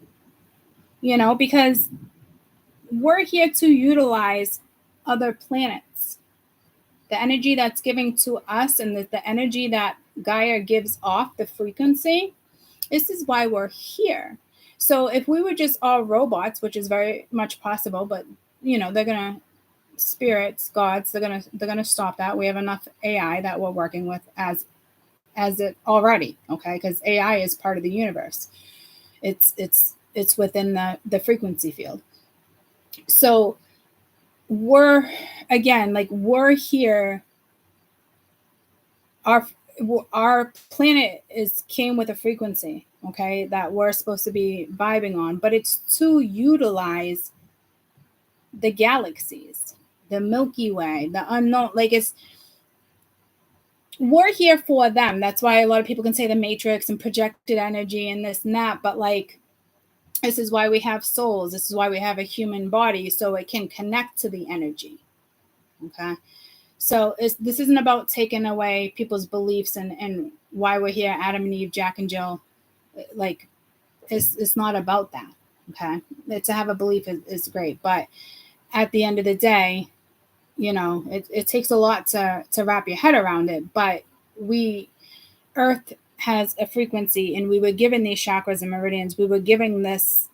because we're here to utilize other planets. The energy that's giving to us and the energy that Gaia gives off, the frequency, this is why we're here. So if we were just all robots, which is very much possible, but they're gonna, spirits, gods, they're gonna stop that. We have enough AI that we're working with as it already, okay? Because AI is part of the universe. It's within the frequency field. So we're here. Our planet came with a frequency, okay, that we're supposed to be vibing on, but it's to utilize the galaxies, the Milky Way, the unknown. Like, we're here for them. That's why a lot of people can say the Matrix and projected energy and this and that, but like, this is why we have souls. This is why we have a human body, so it can connect to the energy. Okay. So this isn't about taking away people's beliefs and why we're here, Adam and Eve, Jack and Jill. Like, it's not about that. Okay. To have a belief is great. But at the end of the day, it takes a lot to wrap your head around it. But Earth has a frequency, and we were given these chakras and meridians. We were given this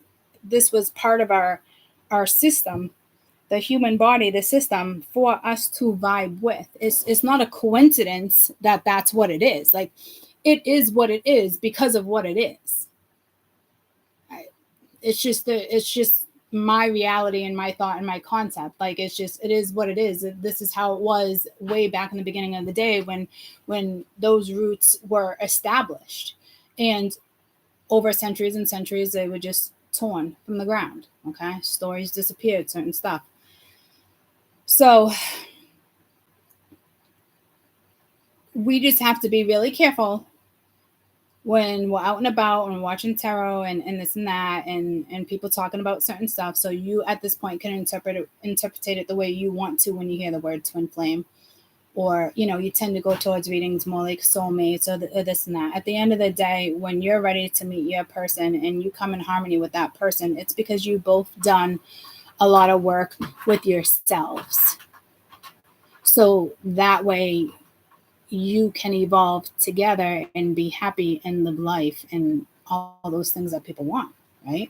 was part of our system, the human body, the system, for us to vibe with. It's not a coincidence that that's what it is. Like, it is what it is because of what it is. It's just my reality and my thought and my concept. Like, it is what it is. This is how it was way back in the beginning of the day when those roots were established, and over centuries and centuries they were just torn from the ground. Okay, stories disappeared, certain stuff. So we just have to be really careful when we're out and about and watching tarot and this and that and people talking about certain stuff. So you at this point can interpret it the way you want to when you hear the word twin flame, or you tend to go towards readings more like soulmates or this and that. At the end of the day, when you're ready to meet your person and you come in harmony with that person, it's because you both done a lot of work with yourselves. So that way you can evolve together and be happy and live life and all those things that people want, right?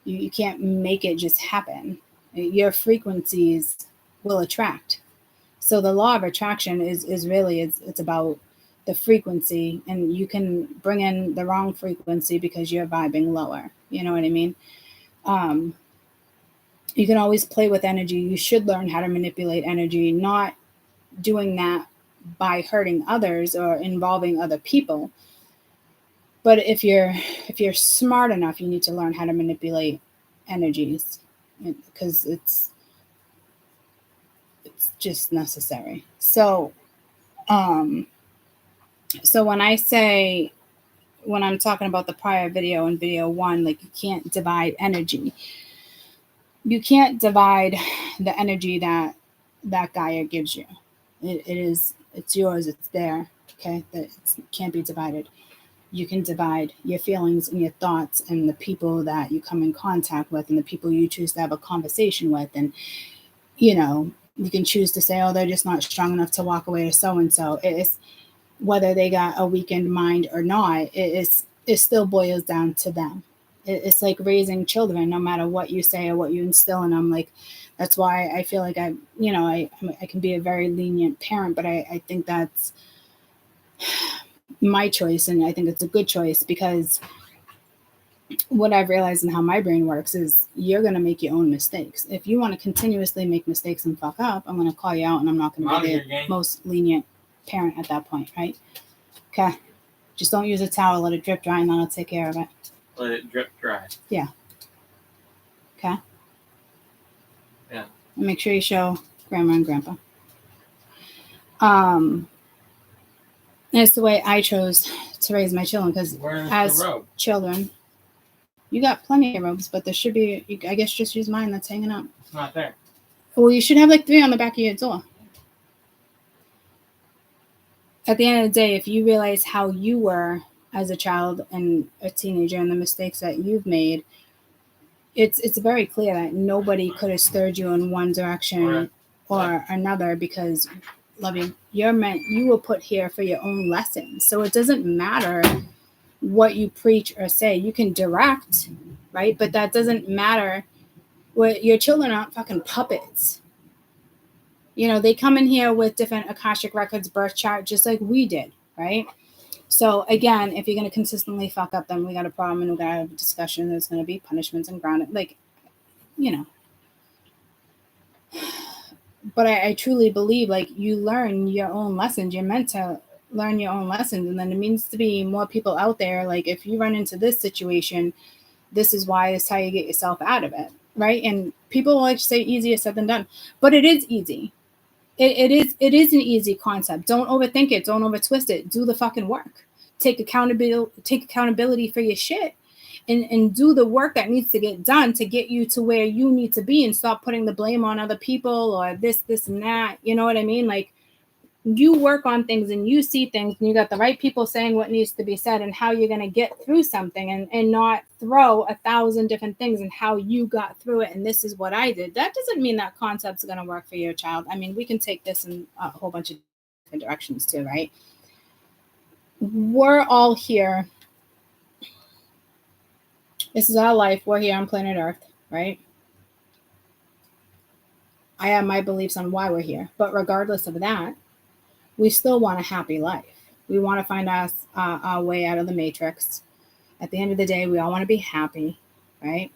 You can't make it just happen. Your frequencies will attract. So the law of attraction is really, it's about the frequency, and you can bring in the wrong frequency because you're vibing lower. You know what I mean? You can always play with energy. You should learn how to manipulate energy, not doing that by hurting others or involving other people. But if you're smart enough, you need to learn how to manipulate energies, because it's just necessary. So so when I'm talking about the prior video in video 1, like, you can't divide energy. You can't divide the energy that Gaia gives you. It's yours. It's there. Okay, it can't be divided. You can divide your feelings and your thoughts and the people that you come in contact with and the people you choose to have a conversation with, and you can choose to say, oh, they're just not strong enough to walk away to so and so. It's whether they got a weakened mind or not. It still boils down to them. It's like raising children. No matter what you say or what you instill in them, like, that's why I feel like I can be a very lenient parent, but I think that's my choice, and I think it's a good choice, because what I've realized and how my brain works is you're going to make your own mistakes. If you want to continuously make mistakes and fuck up, I'm going to call you out, and I'm not going to be the most lenient parent at that point, right? Okay. Just don't use a towel, let it drip dry, and then I'll take care of it. Let it drip dry. Yeah. Okay. Yeah. And make sure you show grandma and grandpa. And it's the way I chose to raise my children, because Where's as the robe? children, you got plenty of robes, but there should be, I guess, just use mine that's hanging up. It's not there. Well, you should have like 3 on the back of your door. At the end of the day, if you realize how you were as a child and a teenager and the mistakes that you've made, it's very clear that nobody could have stirred you in one direction or another, because, lovey, you were put here for your own lessons. So it doesn't matter what you preach or say. You can direct, right? But that doesn't matter. Your children aren't fucking puppets. You know, they come in here with different Akashic records, birth chart, just like we did, right? So again, if you're going to consistently fuck up, then we got a problem, and we got to have a discussion. There's going to be punishments and grounded, like, you know. But I truly believe, like, you learn your own lessons. You're meant to learn your own lessons, and then it means to be more people out there. Like, if you run into this situation, this is why. This is how you get yourself out of it, right? And people like to say easier said than done, but it is easy. It is an easy concept. Don't overthink it. Don't overtwist it. Do the fucking work. Take accountability for your shit, and do the work that needs to get done to get you to where you need to be, and stop putting the blame on other people or this and that. You know what I mean? Like, you work on things and you see things, and you got the right people saying what needs to be said and how you're going to get through something, and not throw 1,000 different things and how you got through it. And this is what I did. That doesn't mean that concept's going to work for your child. I mean, we can take this in a whole bunch of different directions too, right? We're all here. This is our life. We're here on planet Earth, right? I have my beliefs on why we're here. But regardless of that, we still want a happy life. We want to find our way out of the matrix. At the end of the day, we all want to be happy, right?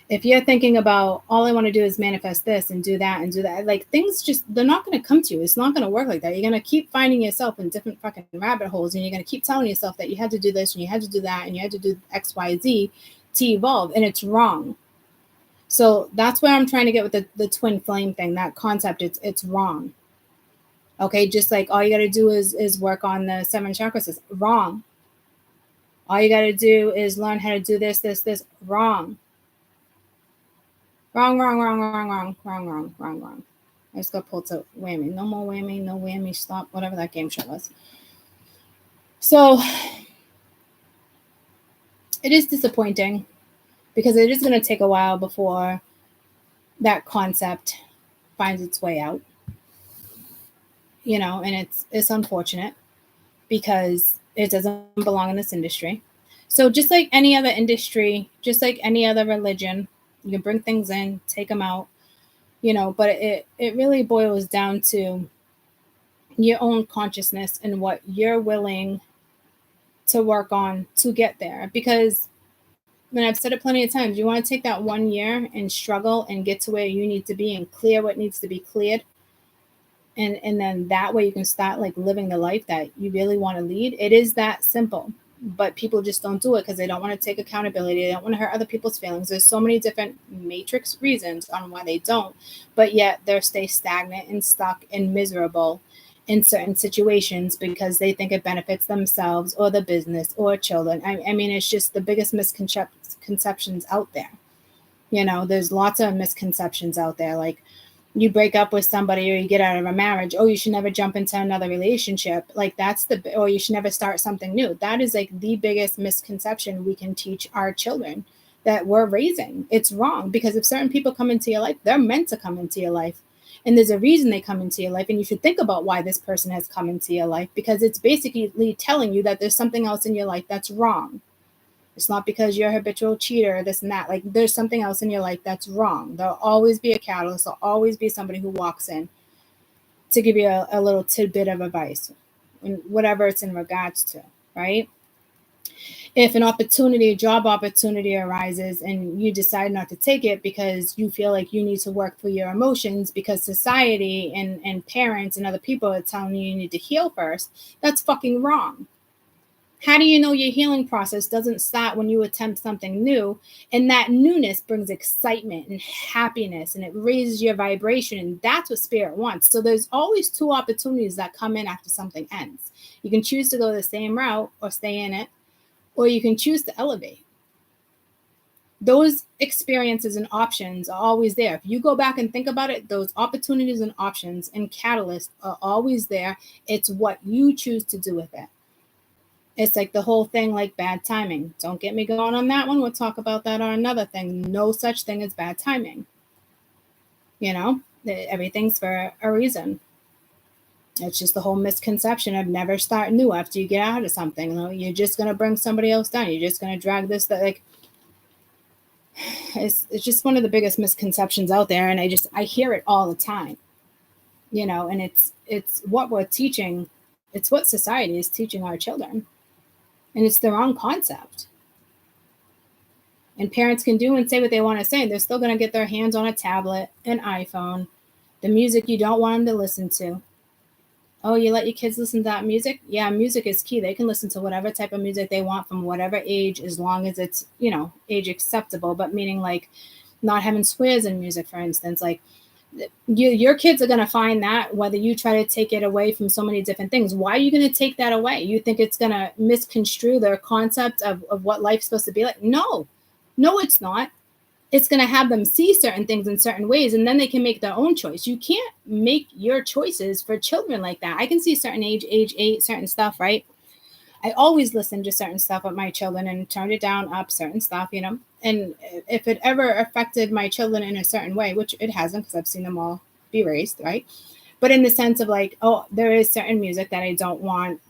If you're thinking about, all I want to do is manifest this and do that, like, things just, they're not going to come to you. It's not going to work like that. You're going to keep finding yourself in different fucking rabbit holes, and you're going to keep telling yourself that you had to do this and you had to do that and you had to do X, Y, Z to evolve, and it's wrong. So that's where I'm trying to get with the twin flame thing, that concept. It's wrong. Okay, just like all you got to do is work on the 7 chakras. Is wrong. All you got to do is learn how to do this. Wrong. Wrong. I just got pulled to whammy. No more whammy, no whammy, stop, whatever that game show was. So it is disappointing, because it is going to take a while before that concept finds its way out. You know, and it's unfortunate, because it doesn't belong in this industry. So just like any other industry, just like any other religion, you can bring things in, take them out, you know, but it really boils down to your own consciousness and what you're willing to work on to get there. Because, and I've said it plenty of times, you want to take that 1 year and struggle and get to where you need to be and clear what needs to be cleared. And then that way you can start like living the life that you really want to lead. It is that simple, but people just don't do it because they don't want to take accountability. They don't want to hurt other people's feelings. There's so many different matrix reasons on why they don't, but yet they stay stagnant and stuck and miserable in certain situations because they think it benefits themselves or the business or children. I mean, it's just the biggest misconceptions out there. You know, there's lots of misconceptions out there. Like, you break up with somebody or you get out of a marriage, oh, you should never jump into another relationship. Like, or you should never start something new. That is like the biggest misconception we can teach our children that we're raising. It's wrong, because if certain people come into your life, they're meant to come into your life. And there's a reason they come into your life. And you should think about why this person has come into your life, because it's basically telling you that there's something else in your life that's wrong. It's not because you're a habitual cheater, this and that. Like, there's something else in your life that's wrong. There'll always be a catalyst. There'll always be somebody who walks in to give you a little tidbit of advice. and whatever it's in regards to, right? If an opportunity, a job opportunity arises and you decide not to take it because you feel like you need to work through your emotions because society and parents and other people are telling you need to heal first, that's fucking wrong. How do you know your healing process doesn't start when you attempt something new? And that newness brings excitement and happiness, and it raises your vibration, and that's what spirit wants. So there's always two opportunities that come in after something ends. You can choose to go the same route or stay in it, or you can choose to elevate. Those experiences and options are always there. If you go back and think about it, those opportunities and options and catalysts are always there. It's what you choose to do with it. It's like the whole thing, like bad timing. Don't get me going on that one. We'll talk about that on another thing. No such thing as bad timing. You know, everything's for a reason. It's just the whole misconception of never start new after you get out of something. You know, you're just going to bring somebody else down. You're just going to drag this, that, like, it's just one of the biggest misconceptions out there. And I hear it all the time, you know, and it's what we're teaching. It's what society is teaching our children. And it's the wrong concept. And parents can do and say what they want to say. They're still going to get their hands on a tablet, an iPhone, the music you don't want them to listen to. Oh, you let your kids listen to that music? Yeah, music is key. They can listen to whatever type of music they want from whatever age, as long as it's, you know, age acceptable. But meaning like not having swears in music, for instance. Like your kids are going to find that whether you try to take it away from so many different things. Why are you going to take that away? You think it's going to misconstrue their concept of what life's supposed to be like? No, it's not. It's going to have them see certain things in certain ways, and then they can make their own choice. You can't make your choices for children like that. I can see certain age 8, certain stuff, right? I always listen to certain stuff with my children and turn it down, up certain stuff, you know. And if it ever affected my children in a certain way, which it hasn't, because I've seen them all be raised, right? But in the sense of like, oh, there is certain music that I don't want.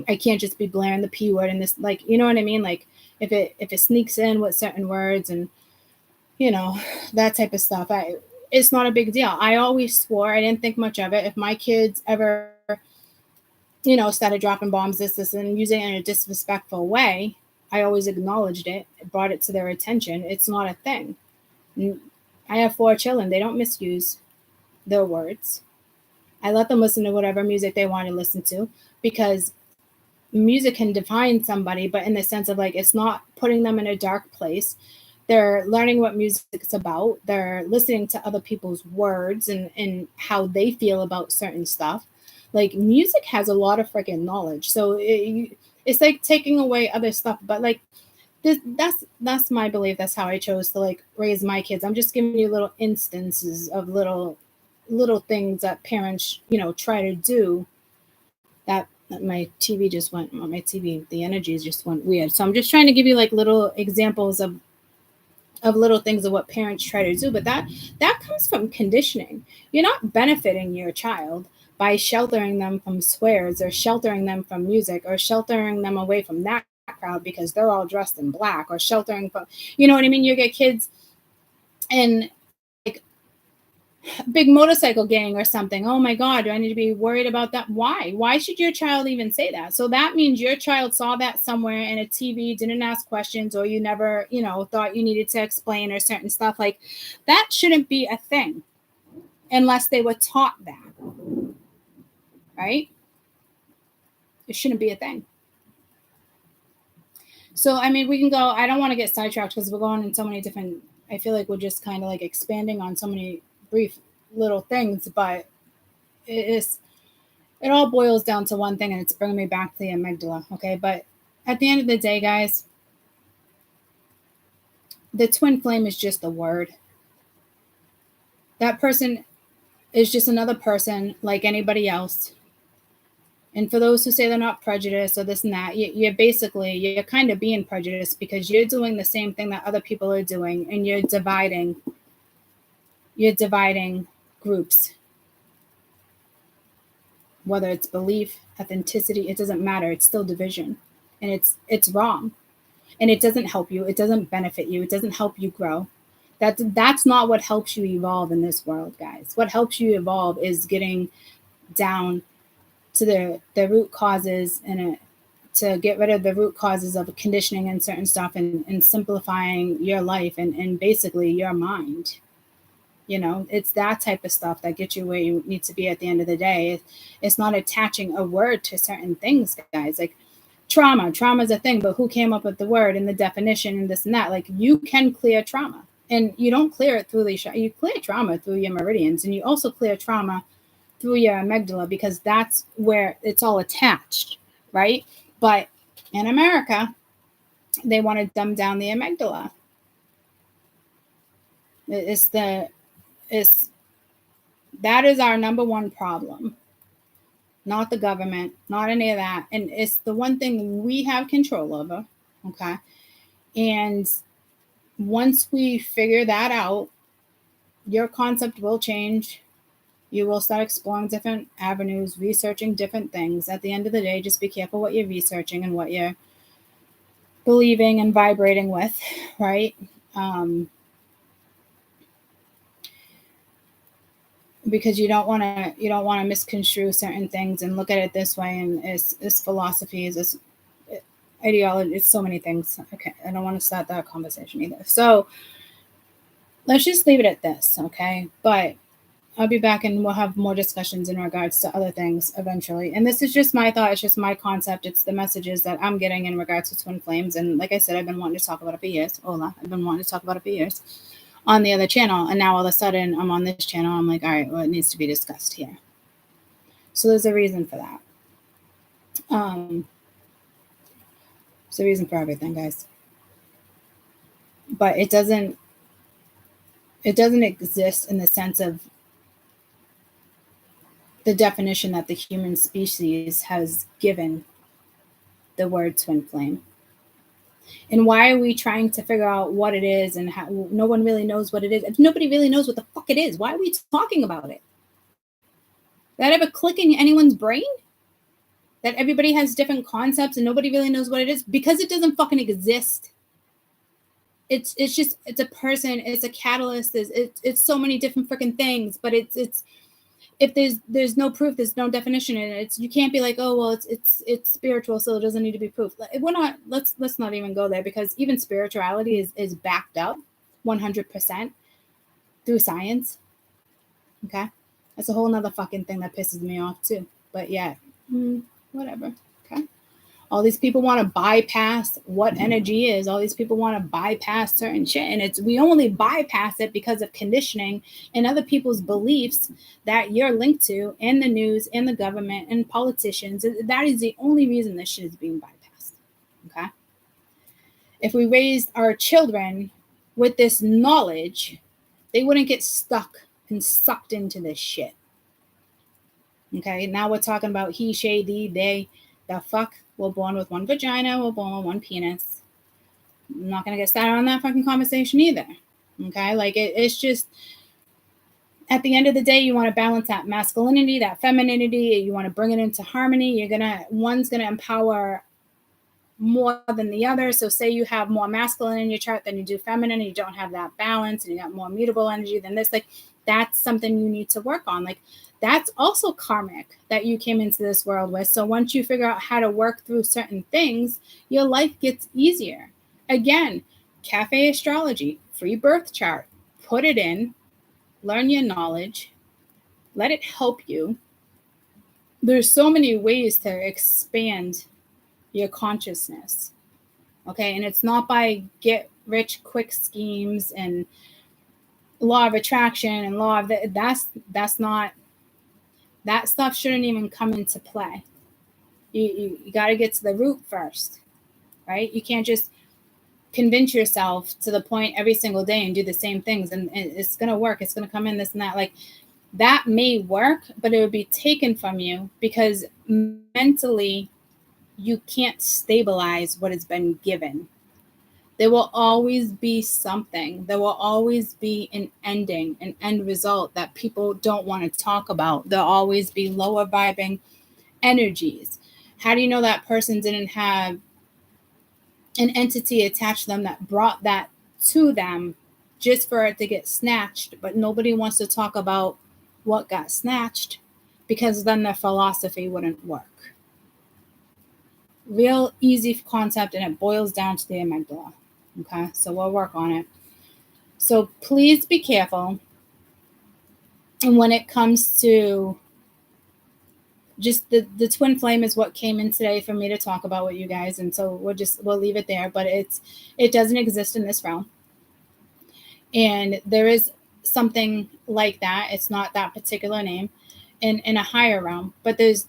I can't just be blaring the P word and this, like, you know what I mean? Like if it sneaks in with certain words and, you know, that type of stuff, it's not a big deal. I always swore, I didn't think much of it. If my kids ever, you know, started dropping bombs, this, and using it in a disrespectful way, I always acknowledged it, brought it to their attention. It's not a thing. I have 4 children. They don't misuse their words. I let them listen to whatever music they want to listen to, because music can define somebody, but in the sense of like, it's not putting them in a dark place. They're learning what music is about. They're listening to other people's words and how they feel about certain stuff. Like music has a lot of freaking knowledge. So it's like taking away other stuff. But like that's my belief. That's how I chose to like raise my kids. I'm just giving you little instances of little things that parents, you know, try to do. That my TV just went. My TV, the energies just went weird. So I'm just trying to give you like little examples of little things of what parents try to do. But that comes from conditioning. You're not benefiting your child by sheltering them from swears or sheltering them from music or sheltering them away from that crowd because they're all dressed in black, or sheltering from, you know what I mean? You get kids in like big motorcycle gang or something. Oh my God, do I need to be worried about that? Why should your child even say that? So that means your child saw that somewhere in a TV, didn't ask questions, or you never, you know, thought you needed to explain or certain stuff. Like that shouldn't be a thing unless they were taught that. Right? It shouldn't be a thing. So, I mean, we can go, I don't want to get sidetracked because we're going in so many different, I feel like we're just kind of like expanding on so many brief little things, but it all boils down to one thing, and it's bringing me back to the amygdala. Okay. But at the end of the day, guys, the twin flame is just a word. That person is just another person like anybody else. And for those who say they're not prejudiced or this and that, you're kind of being prejudiced because you're doing the same thing that other people are doing, and you're dividing groups. Whether it's belief, authenticity, it doesn't matter. It's still division, and it's wrong, and it doesn't help you. It doesn't benefit you. It doesn't help you grow. That's not what helps you evolve in this world, guys. What helps you evolve is getting down to the root causes and to get rid of the root causes of conditioning and certain stuff and simplifying your life and basically your mind. You know, it's that type of stuff that gets you where you need to be at the end of the day. It's not attaching a word to certain things, guys. Like trauma is a thing, but who came up with the word and the definition and this and that? Like, you can clear trauma, and you don't clear it through you clear trauma through your meridians, and you also clear trauma through your amygdala, because that's where it's all attached, right? But in America, they want to dumb down the amygdala. That is our number one problem, not the government, not any of that. And it's the one thing we have control over. Okay. And once we figure that out, your concept will change. You will start exploring different avenues, researching different things. At the end of the day, just be careful what you're researching and what you're believing and vibrating with, right? Because you don't want to misconstrue certain things and look at it this way. And it's philosophies, it's ideology, it's so many things. Okay, I don't want to start that conversation either. So let's just leave it at this, okay? But I'll be back and we'll have more discussions in regards to other things eventually. And this is just my thought. It's just my concept. It's the messages that I'm getting in regards to twin flames. And like I said, I've been wanting to talk about it for years. I've been wanting to talk about it for years on the other channel. And now all of a sudden I'm on this channel. I'm like, all right, well, it needs to be discussed here. So there's a reason for that. It's a reason for everything, guys. But it doesn't exist in the sense of the definition that the human species has given the word twin flame. And why are we trying to figure out what it is and how no one really knows what it is? If nobody really knows what the fuck it is, why are we talking about it? That ever click in anyone's brain? That everybody has different concepts and nobody really knows what it is? Because it doesn't fucking exist. It's a person, it's a catalyst, it's so many different freaking things, but it's if there's no proof, there's no definition in it. You can't be like, oh well, it's spiritual, so it doesn't need to be proof. We're not. Let's not even go there, because even spirituality is backed up 100% through science. Okay, that's a whole nother fucking thing that pisses me off too. But yeah, whatever. Okay. All these people want to bypass what energy is. All these people want to bypass certain shit. And we only bypass it because of conditioning and other people's beliefs that you're linked to in the news, in the government, and politicians. That is the only reason this shit is being bypassed. Okay? If we raised our children with this knowledge, they wouldn't get stuck and sucked into this shit. Okay? Now we're talking about he, she, thee, they, the fuck. We're born with one vagina. We're born with one penis. I'm not going to get started on that fucking conversation either. Okay? Like, it's just, at the end of the day, you want to balance that masculinity, that femininity. You want to bring it into harmony. One's going to empower more than the other. So say you have more masculine in your chart than you do feminine, and you don't have that balance, and you got more mutable energy than this. Like, that's something you need to work on. Like, that's also karmic that you came into this world with. So once you figure out how to work through certain things, your life gets easier. Again, cafe astrology, free birth chart, put it in, learn your knowledge, let it help you. There's so many ways to expand your consciousness. Okay. And it's not by get rich quick schemes and law of attraction and law of that's not. That stuff shouldn't even come into play. You got to get to the root first, right? You can't just convince yourself to the point every single day and do the same things and it's going to work. It's going to come in this and that. Like, that may work, but it would be taken from you because mentally you can't stabilize what has been given. There will always be something. There will always be an ending, an end result that people don't want to talk about. There'll always be lower vibing energies. How do you know that person didn't have an entity attached to them that brought that to them just for it to get snatched? But nobody wants to talk about what got snatched. because then their philosophy wouldn't work. Real easy concept, and it boils down to the amygdala. Okay, so we'll work on it. So please be careful. And when it comes to just the twin flame is what came in today for me to talk about with you guys, and so we'll leave it there. But it doesn't exist in this realm, and there is something like that. It's not that particular name in a higher realm, but there's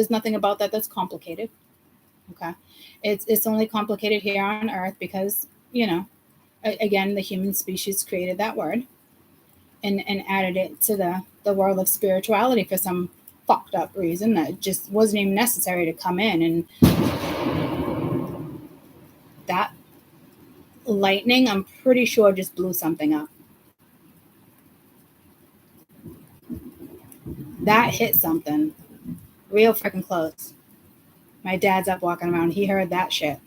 nothing about that that's complicated. Okay, it's only complicated here on Earth because, you know, again, the human species created that word and added it to the world of spirituality for some fucked up reason that just wasn't even necessary to come in. And that lightning, I'm pretty sure, just blew something up. That hit something real freaking close. My dad's up walking around. He heard that shit.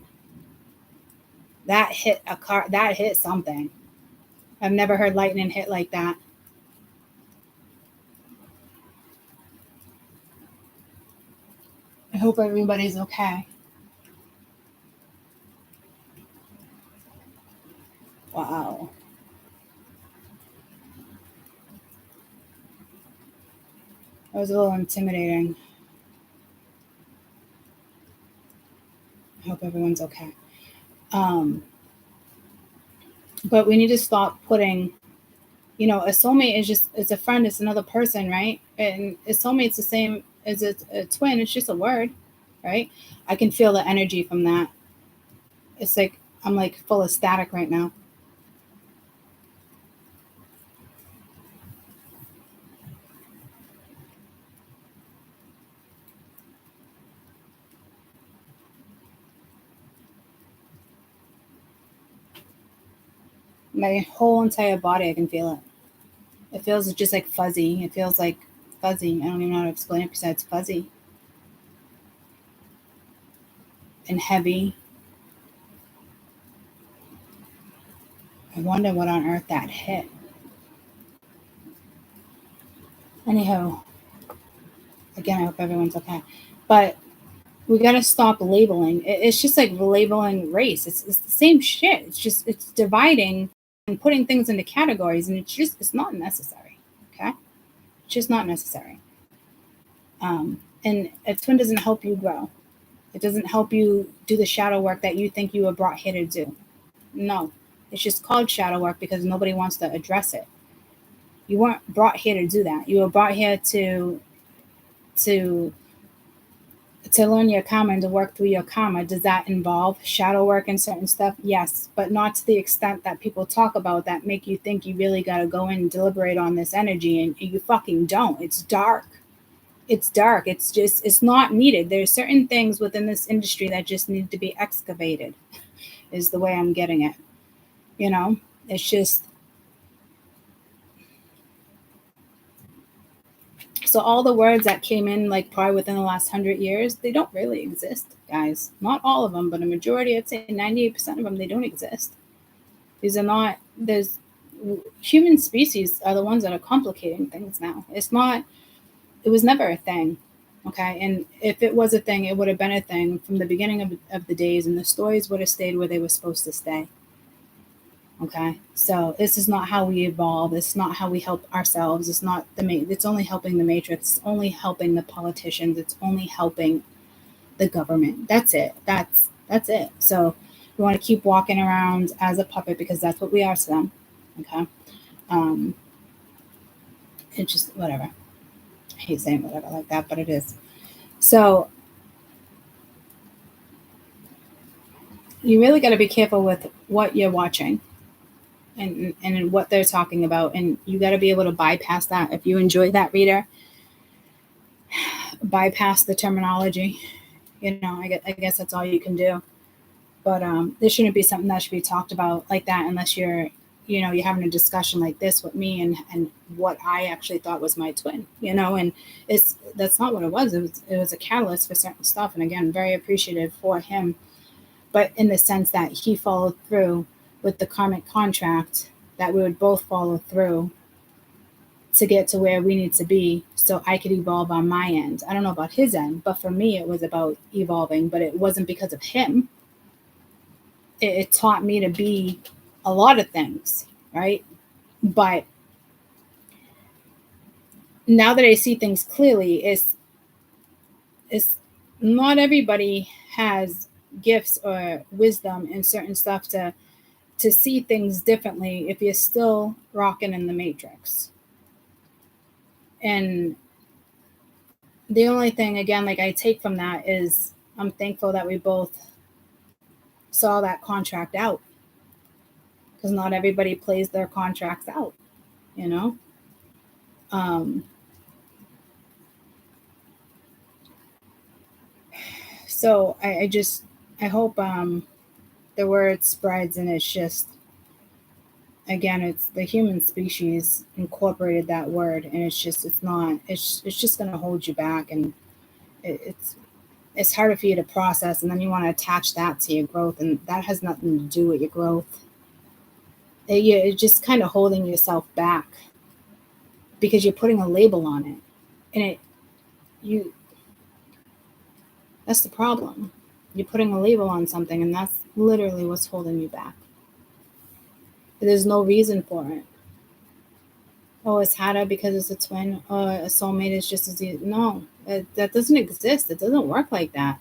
That hit a car. That hit something. I've never heard lightning hit like that. I hope everybody's okay. Wow. That was a little intimidating. I hope everyone's okay. But we need to stop putting, you know, a soulmate is just, it's a friend, it's another person, right? And a soulmate's the same as a twin, it's just a word, right? I can feel the energy from that. It's like, I'm like full of static right now. My whole entire body, I can feel it. It feels just like fuzzy. It feels like fuzzy. I don't even know how to explain it besides fuzzy. And heavy. I wonder what on earth that hit. Anyhow, again, I hope everyone's okay. But we got to stop labeling. It's just like labeling race. It's the same shit. It's dividing and putting things into categories, and it's not necessary. Okay, it's just not necessary. And a twin doesn't help you grow. It doesn't help you do the shadow work that you think you were brought here to do. No, it's just called shadow work because nobody wants to address it. You weren't brought here to do that. You were brought here to learn your karma and to work through your karma. Does that involve shadow work and certain stuff? Yes, but not to the extent that people talk about that make you think you really got to go in and deliberate on this energy, and you fucking don't. It's dark. It's dark. It's not needed. There's certain things within this industry that just need to be excavated, is the way I'm getting it. You know, it's just, so all the words that came in like probably within the last 100 years, they don't really exist, guys. Not all of them, but a majority, I'd say 98% of them, they don't exist. These are not, there's, human species are the ones that are complicating things now. It was never a thing, okay? And if it was a thing, it would have been a thing from the beginning of the days, and the stories would have stayed where they were supposed to stay. Okay, so this is not how we evolve. It's not how we help ourselves. It's not it's only helping the matrix. It's only helping the politicians. It's only helping the government. That's it. That's it. So we want to keep walking around as a puppet because that's what we are to them. Okay, it's just whatever. I hate saying whatever like that, but it is. So you really got to be careful with what you're watching. And what they're talking about, and you got to be able to bypass that. If you enjoy that reader, bypass the terminology. You know, I guess that's all you can do. But this shouldn't be something that should be talked about like that unless you're having a discussion like this with me and what I actually thought was my twin. You know, and that's not what it was. It was a catalyst for certain stuff. And again, very appreciative for him, but in the sense that he followed through with the karmic contract that we would both follow through to get to where we need to be so I could evolve on my end. I don't know about his end, but for me, it was about evolving, but it wasn't because of him. It taught me to be a lot of things, right? But now that I see things clearly, it's not everybody has gifts or wisdom and certain stuff to see things differently if you're still rocking in the matrix. And the only thing, again, like I take from that is I'm thankful that we both saw that contract out, because not everybody plays their contracts out, you know? So I hope the word spreads, and it's just, again, it's the human species incorporated that word, and it's just going to hold you back, and it's harder for you to process, and then you want to attach that to your growth, and that has nothing to do with your growth. It's just kind of holding yourself back because you're putting a label on it, and that's the problem. You're putting a label on something, and that's literally what's holding you back. There's no reason for it. Oh, it's harder because it's a twin, or a soulmate is just as easy. No, that doesn't exist. It doesn't work like that.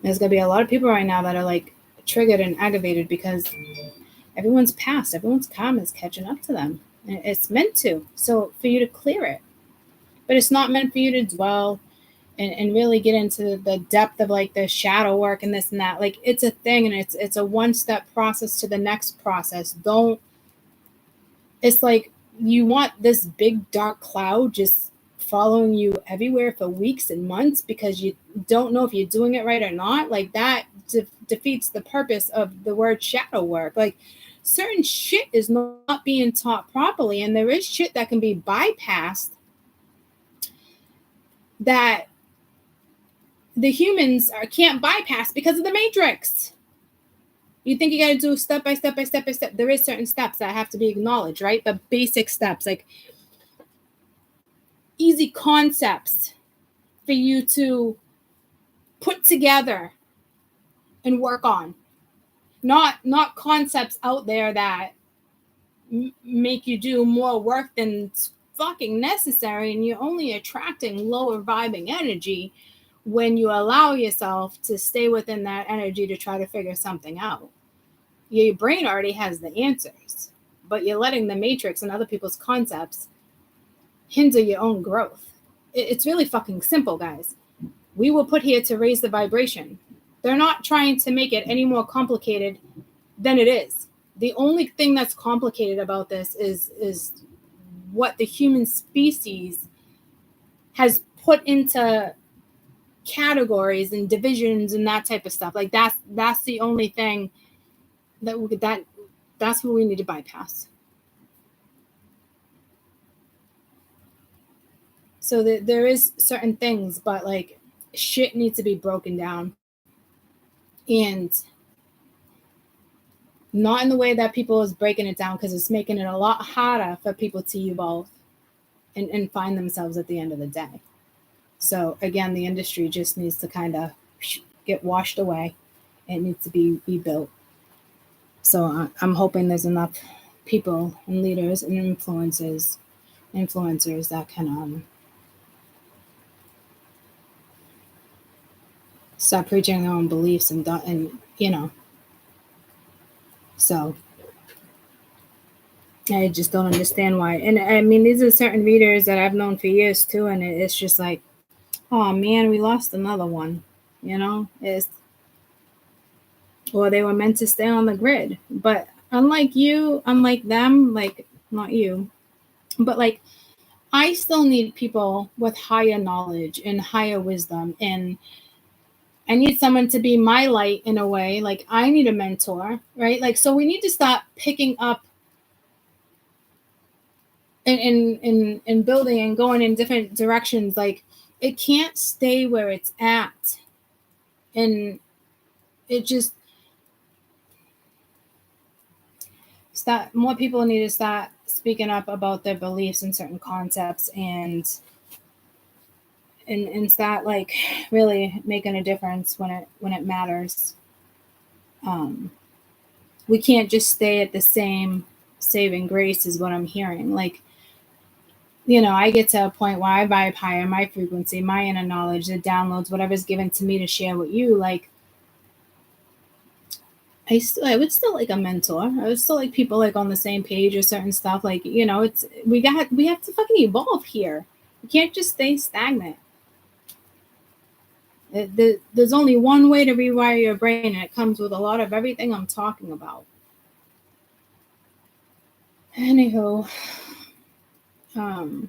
There's going to be a lot of people right now that are like triggered and aggravated because everyone's past, everyone's karma is catching up to them. And it's meant to. So for you to clear it. But it's not meant for you to dwell and really get into the depth of like the shadow work and this and that. Like, it's a thing, and it's a one-step process to the next process. It's like you want this big dark cloud just following you everywhere for weeks and months because you don't know if you're doing it right or not. Like, that defeats the purpose of the word shadow work. Like, certain shit is not being taught properly, and there is shit that can be bypassed that the humans can't bypass because of the matrix. You think you got to do step by step by step by step. There is certain steps that have to be acknowledged, right? The basic steps, like easy concepts for you to put together and work on. Not concepts out there that make you do more work than's fucking necessary, and you're only attracting lower vibing energy when you allow yourself to stay within that energy to try to figure something out. Your brain already has the answers, but you're letting the matrix and other people's concepts hinder your own growth. It's really fucking simple, guys. We were put here to raise the vibration. They're not trying to make it any more complicated than it is. The only thing that's complicated about this is what the human species has put into categories and divisions and that type of stuff. Like, that's the only thing that's what we need to bypass. So there is certain things, but like, shit needs to be broken down, and not in the way that people is breaking it down, because it's making it a lot harder for people to evolve and find themselves at the end of the day. So again, the industry just needs to kind of get washed away. It needs to be rebuilt. So I'm hoping there's enough people and leaders and influencers that can start preaching their own beliefs and you know. So I just don't understand why. And I mean, these are certain readers that I've known for years too, and it's just like, oh man, we lost another one, you know? Or they were meant to stay on the grid. But unlike them, like, not you, but like, I still need people with higher knowledge and higher wisdom, and I need someone to be my light in a way. Like, I need a mentor, right? Like, so we need to stop picking up and building and going in different directions. Like, it can't stay where it's at. And it just more people need to speaking up about their beliefs in certain concepts and start like really making a difference when it matters. We can't just stay at the same saving grace is what I'm hearing. Like, I get to a point where I vibe higher, my frequency, my inner knowledge, the downloads, whatever's given to me to share with you. Like, I would still like a mentor. I would still like people like on the same page or certain stuff. Like, we have to fucking evolve here. We can't just stay stagnant. There's only one way to rewire your brain, and it comes with a lot of everything I'm talking about. Anywho, I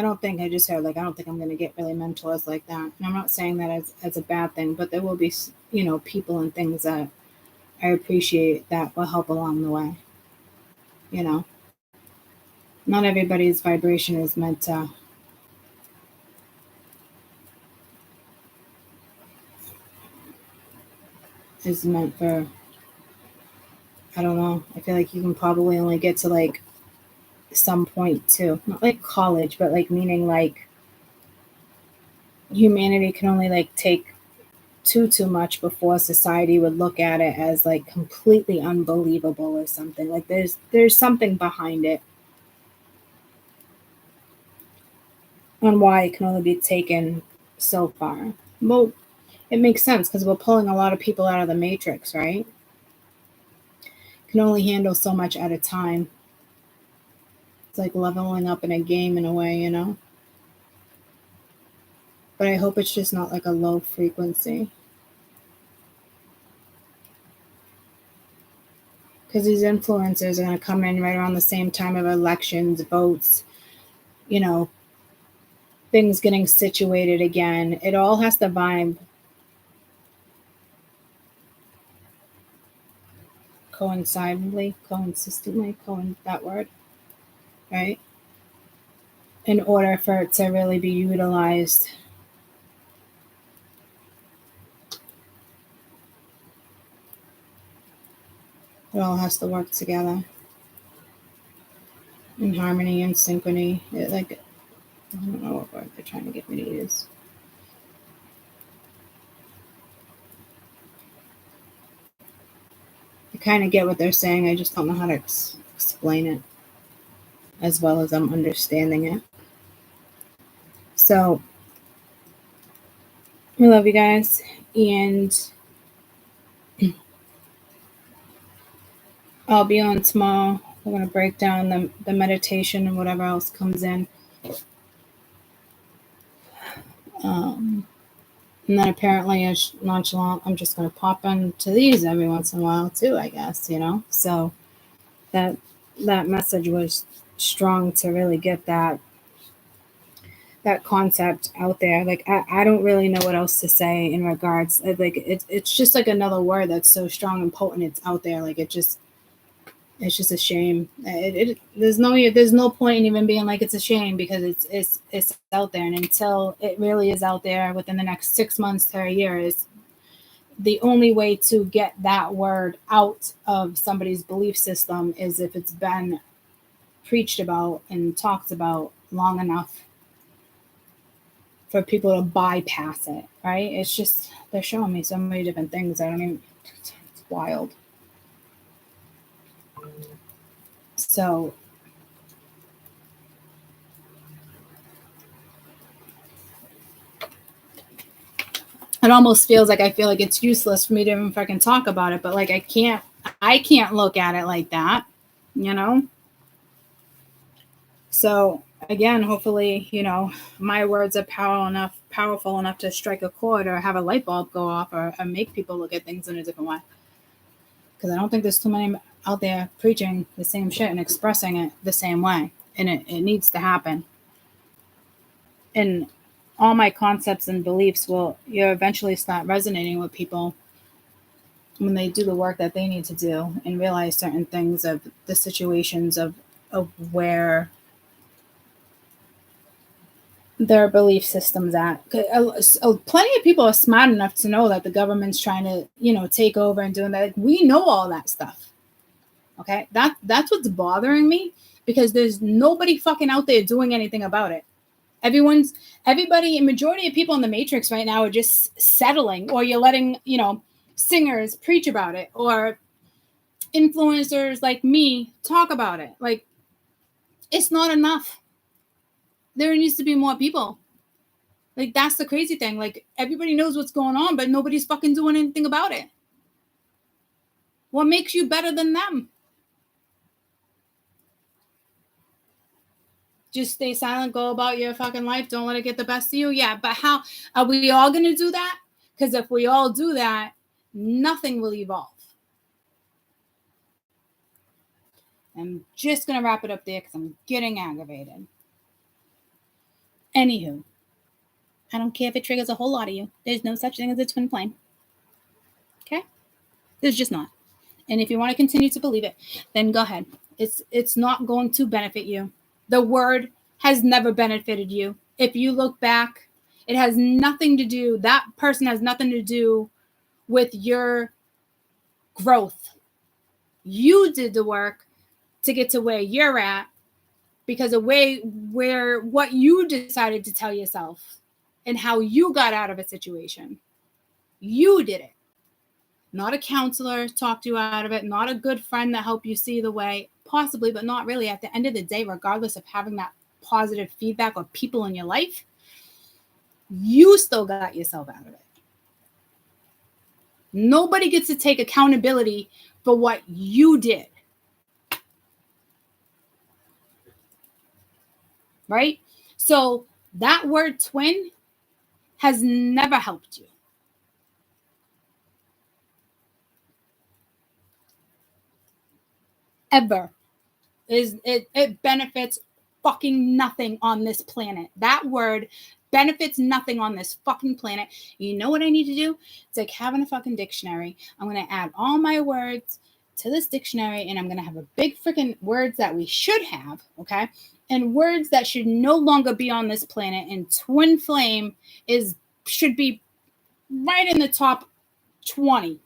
don't think I just heard, like, I don't think I'm going to get really mentors like that. And I'm not saying that as a bad thing, but there will be, people and things that I appreciate that will help along the way. Not everybody's vibration is meant to for, I don't know. I feel like you can probably only get to like some point too. Not like college, but like meaning like humanity can only like take too much before society would look at it as like completely unbelievable or something. Like there's something behind it on why it can only be taken so far. Well, it makes sense because we're pulling a lot of people out of the matrix, right? Can only handle so much at a time. It's like leveling up in a game in a way, But I hope it's just not like a low frequency. Because these influencers are going to come in right around the same time of elections, votes, things getting situated again. It all has to vibe consistently, that word, right? In order for it to really be utilized. It all has to work together in harmony and synchrony. I don't know what word they're trying to get me to use. I kind of get what they're saying. I just don't know how to explain it as well as I'm understanding it. So, we love you guys. And I'll be on tomorrow. We're going to break down the meditation and whatever else comes in. And then apparently as nonchalant, I'm just going to pop into these every once in a while too, I guess, So that message was strong to really get that concept out there. Like, I don't really know what else to say in regards. Like, it's just like another word that's so strong and potent. It's out there. Like, it's just a shame. There's no point in even being like it's a shame because it's out there, and until it really is out there within the next 6 months to a year is the only way to get that word out of somebody's belief system is if it's been preached about and talked about long enough for people to bypass it, right? It's just, they're showing me so many different things. It's wild. So it almost feels like I feel like it's useless for me to even fucking talk about it, but like I can't look at it like that, So again, hopefully, my words are powerful enough to strike a chord or have a light bulb go off or make people look at things in a different way. Because I don't think there's too many out there preaching the same shit and expressing it the same way. And it needs to happen. And all my concepts and beliefs will eventually start resonating with people when they do the work that they need to do and realize certain things of the situations of where their belief systems at. Plenty of people are smart enough to know that the government's trying to, take over and doing that. Like, we know all that stuff. Okay, that's what's bothering me, because there's nobody fucking out there doing anything about it. Everybody, majority of people in the Matrix right now are just settling, or you're letting, singers preach about it, or influencers like me talk about it. Like, it's not enough. There needs to be more people. Like, that's the crazy thing. Like, everybody knows what's going on, but nobody's fucking doing anything about it. What makes you better than them? Just stay silent, go about your fucking life. Don't let it get the best of you. Yeah, but how are we all going to do that? Because if we all do that, nothing will evolve. I'm just going to wrap it up there because I'm getting aggravated. Anywho, I don't care if it triggers a whole lot of you. There's no such thing as a twin flame. Okay? There's just not. And if you want to continue to believe it, then go ahead. It's not going to benefit you. The word has never benefited you. If you look back, it has nothing to do, that person has nothing to do with your growth. You did the work to get to where you're at because of what you decided to tell yourself and how you got out of a situation. You did it. Not a counselor talked you out of it, not a good friend that helped you see the way, possibly, but not really. At the end of the day, regardless of having that positive feedback or people in your life, you still got yourself out of it. Nobody gets to take accountability for what you did. Right? So that word twin has never helped you. Ever. It benefits fucking nothing on this planet. That word benefits nothing on this fucking planet. You know what I need to do? It's like having a fucking dictionary. I'm going to add all my words to this dictionary, and I'm going to have a big freaking words that we should have, okay? And words that should no longer be on this planet. And twin flame should be right in the top 20,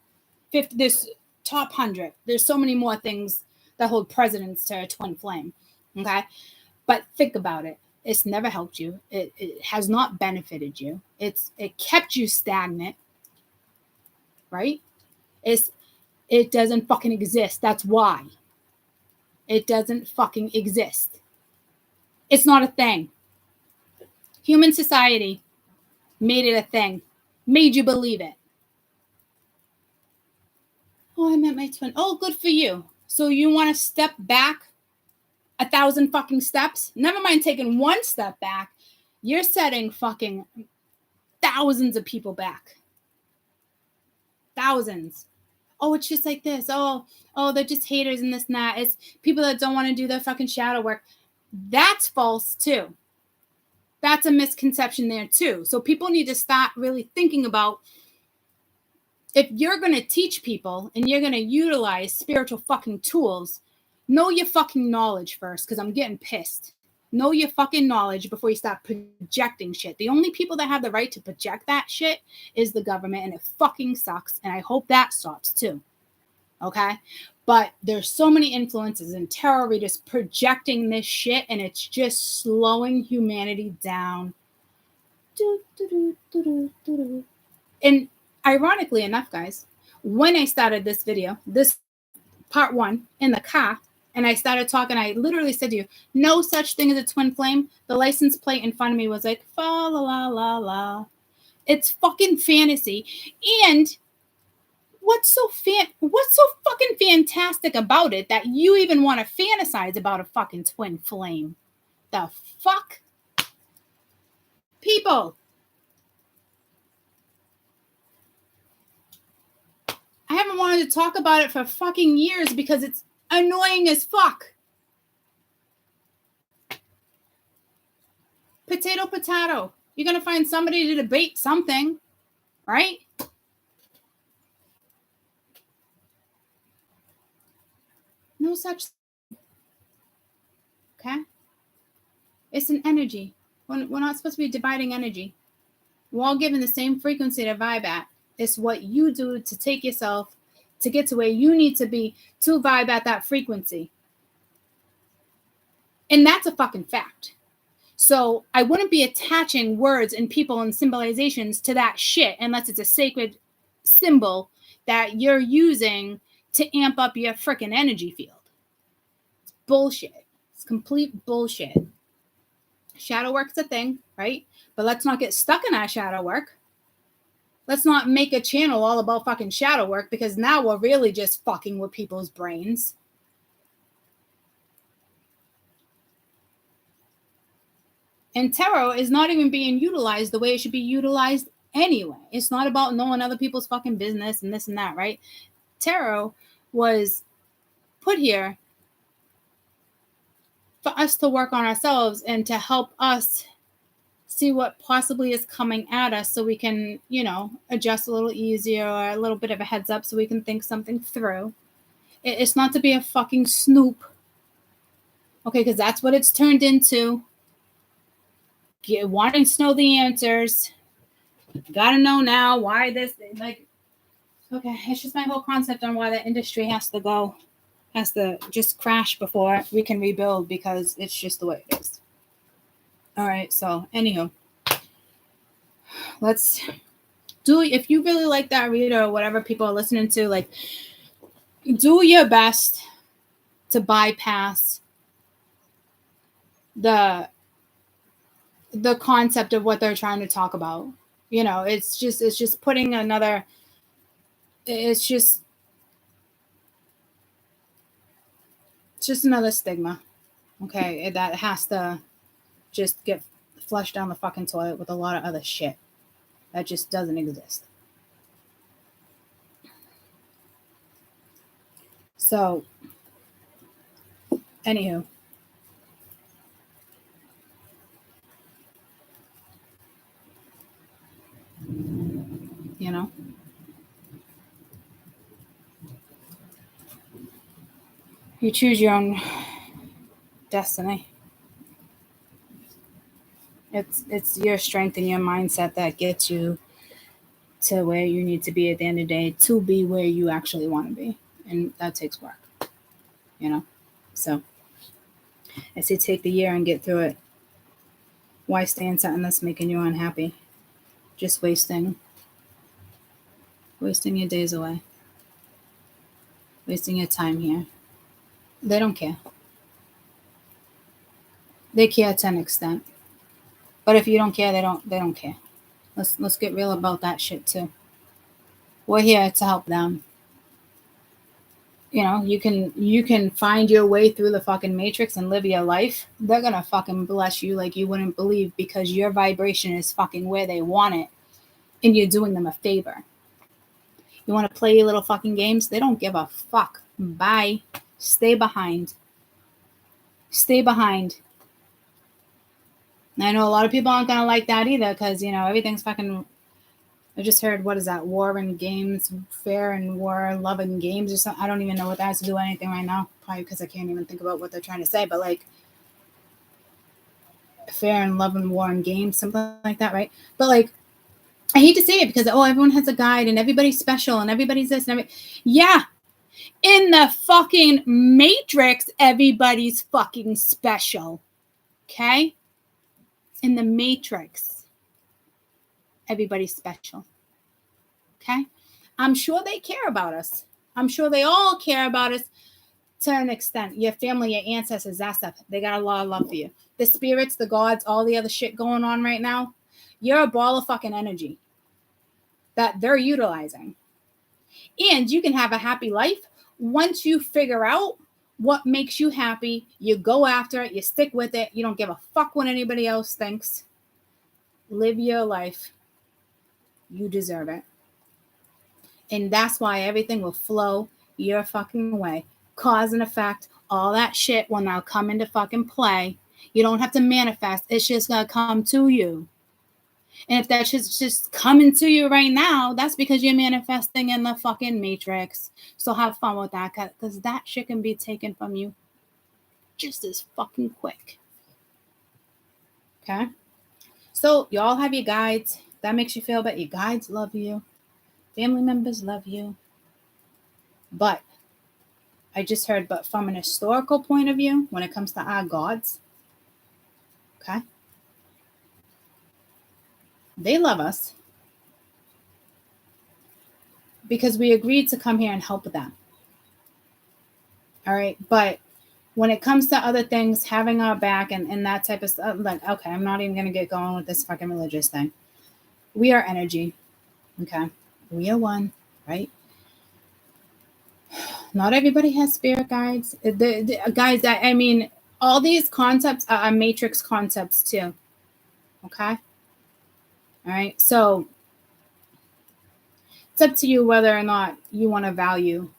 50, this top 100. There's so many more things that hold precedence to a twin flame, okay? But think about it. It's never helped you. It has not benefited you. It kept you stagnant, right? It doesn't fucking exist. That's why. It doesn't fucking exist. It's not a thing. Human society made it a thing. Made you believe it. Oh, I met my twin. Oh, good for you. So you want to step back 1,000 fucking steps? Never mind taking one step back. You're setting fucking thousands of people back. Thousands. Oh, it's just like this. Oh, they're just haters and this and that. It's people that don't want to do their fucking shadow work. That's false too. That's a misconception there too. So people need to start really thinking about, if you're going to teach people and you're going to utilize spiritual fucking tools, know your fucking knowledge first, because I'm getting pissed. Know your fucking knowledge before you start projecting shit. The only people that have the right to project that shit is the government, and it fucking sucks, and I hope that stops too. Okay? But there's so many influences and terror just projecting this shit, and it's just slowing humanity down. And ironically enough, guys, when I started this video, this part 1 in the car, and I started talking, I literally said to you, no such thing as a twin flame. The license plate in front of me was like, fa la la la la. It's fucking fantasy. And what's so fucking fantastic about it that you even want to fantasize about a fucking twin flame? The fuck? People. I haven't wanted to talk about it for fucking years because it's annoying as fuck. Potato, potato. You're going to find somebody to debate something, right? No such. Okay? It's an energy. We're not supposed to be dividing energy. We're all given the same frequency to vibe at. It's what you do to take yourself to get to where you need to be to vibe at that frequency. And that's a fucking fact. So I wouldn't be attaching words and people and symbolizations to that shit unless it's a sacred symbol that you're using to amp up your freaking energy field. It's bullshit. It's complete bullshit. Shadow work's a thing, right? But let's not get stuck in our shadow work. Let's not make a channel all about fucking shadow work, because now we're really just fucking with people's brains. And tarot is not even being utilized the way it should be utilized anyway. It's not about knowing other people's fucking business and this and that, right? Tarot was put here for us to work on ourselves and to help us see what possibly is coming at us so we can, you know, adjust a little easier or a little bit of a heads up so we can think something through. It's not to be a fucking snoop. Okay, because that's what it's turned into. Wanting to know the answers. Gotta know now why this, like, okay, it's just my whole concept on why the industry has to just crash before we can rebuild, because it's just the way it is. All right, so anywho, let's do, if you really like that reader or whatever people are listening to, like, do your best to bypass the concept of what they're trying to talk about. You know, it's just putting another, it's just another stigma, okay, that has to just get flushed down the fucking toilet with a lot of other shit that just doesn't exist. So, anywho, you know, you choose your own destiny. It's your strength and your mindset that gets you to where you need to be at the end of the day to be where you actually want to be. And that takes work, you know? So I say take the year and get through it. Why stay in something that's making you unhappy? Just wasting your days away. Wasting your time here. They don't care. They care to an extent. But if you don't care, they don't care. Let's get real about that shit too. We're here to help them. You know, you can find your way through the fucking matrix and live your life. They're gonna fucking bless you like you wouldn't believe, because your vibration is fucking where they want it, and you're doing them a favor. You want to play your little fucking games? They don't give a fuck. Bye. Stay behind. Stay behind. I know a lot of people aren't gonna like that either, because, you know, everything's fucking. I just heard, what is that? War and games, fair and war, love and games, or something. I don't even know what that has to do with anything right now. Probably because I can't even think about what they're trying to say. But like, fair and love and war and games, something like that, right? But like, I hate to say it because everyone has a guide and everybody's special and everybody's this and yeah. In the fucking matrix, everybody's fucking special. Okay? In the matrix, everybody's special. Okay? I'm sure they care about us. I'm sure they all care about us to an extent. Your family, your ancestors, that stuff. They got a lot of love for you. The spirits, the gods, all the other shit going on right now. You're a ball of fucking energy that they're utilizing. And you can have a happy life once you figure out what makes you happy. You go after it. You stick with it. You don't give a fuck what anybody else thinks. Live your life. You deserve it. And that's why everything will flow your fucking way. Cause and effect, all that shit will now come into fucking play. You don't have to manifest. It's just going to come to you. And if that's just coming to you right now, that's because you're manifesting in the fucking matrix. So have fun with that, because that shit can be taken from you just as fucking quick. Okay? So you all have your guides. That makes you feel better. Your guides love you. Family members love you. But I just heard, but from an historical point of view, when it comes to our gods, okay, they love us because we agreed to come here and help them. All right. But when it comes to other things, having our back and that type of stuff, like, okay, I'm not even going to get going with this fucking religious thing. We are energy. Okay. We are one, right? Not everybody has spirit guides. Guys, I mean, all these concepts are matrix concepts too. Okay. All right. So it's up to you whether or not you want to value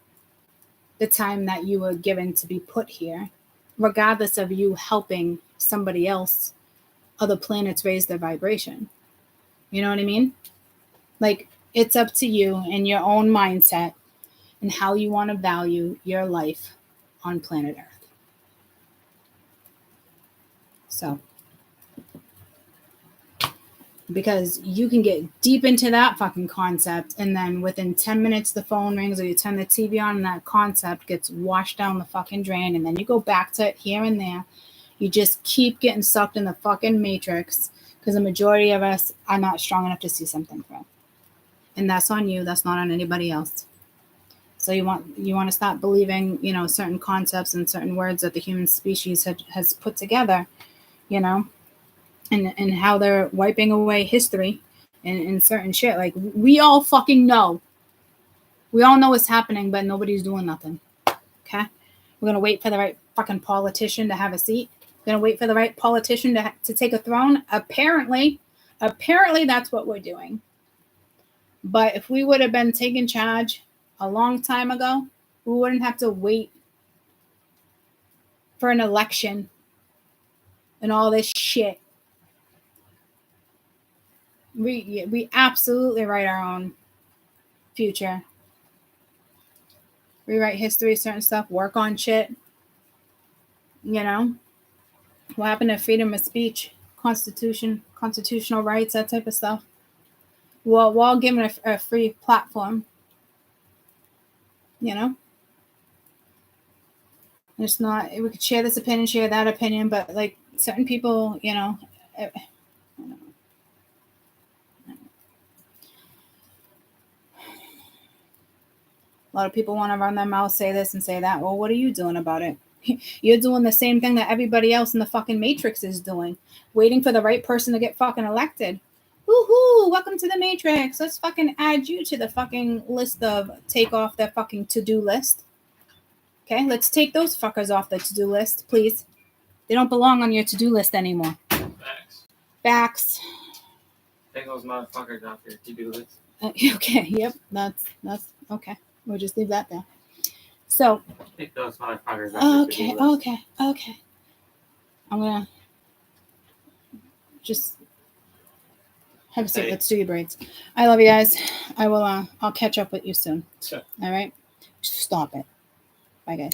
the time that you were given to be put here, regardless of you helping somebody else, other planets raise their vibration. You know what I mean? Like, it's up to you and your own mindset and how you want to value your life on planet Earth. So, because you can get deep into that fucking concept, and then within 10 minutes the phone rings or you turn the TV on and that concept gets washed down the fucking drain, and then you go back to it here and there. You just keep getting sucked in the fucking matrix because the majority of us are not strong enough to see something through. And that's on you. That's not on anybody else. So you want to stop believing, you know, certain concepts and certain words that the human species has put together, you know, and how they're wiping away history and certain shit. Like, we all fucking know. We all know what's happening, but nobody's doing nothing. Okay? We're going to wait for the right fucking politician to have a seat. We're going to wait for the right politician to take a throne. Apparently, that's what we're doing. But if we would have been taking charge a long time ago, we wouldn't have to wait for an election and all this shit. We absolutely write our own future. Rewrite history, certain stuff, work on shit. You know? What happened to freedom of speech, constitutional rights, that type of stuff? Well, we're all given a free platform. You know? It's not, we could share this opinion, share that opinion, but like certain people, you know, I don't know. A lot of people want to run their mouth, say this and say that. Well, what are you doing about it? You're doing the same thing that everybody else in the fucking Matrix is doing. Waiting for the right person to get fucking elected. Woohoo! Welcome to the Matrix. Let's fucking add you to the fucking list of take off their fucking to-do list. Okay, let's take those fuckers off the to-do list, please. They don't belong on your to-do list anymore. Facts. Take those motherfuckers off your to-do list. Okay, yep. That's okay. We'll just leave that there. So, Take those motherfuckers off your to-do list. Okay. I'm gonna just have a seat. Hey. Let's do your braids. I love you guys. I will. I'll catch up with you soon. Sure. All right. Stop it. Bye, guys.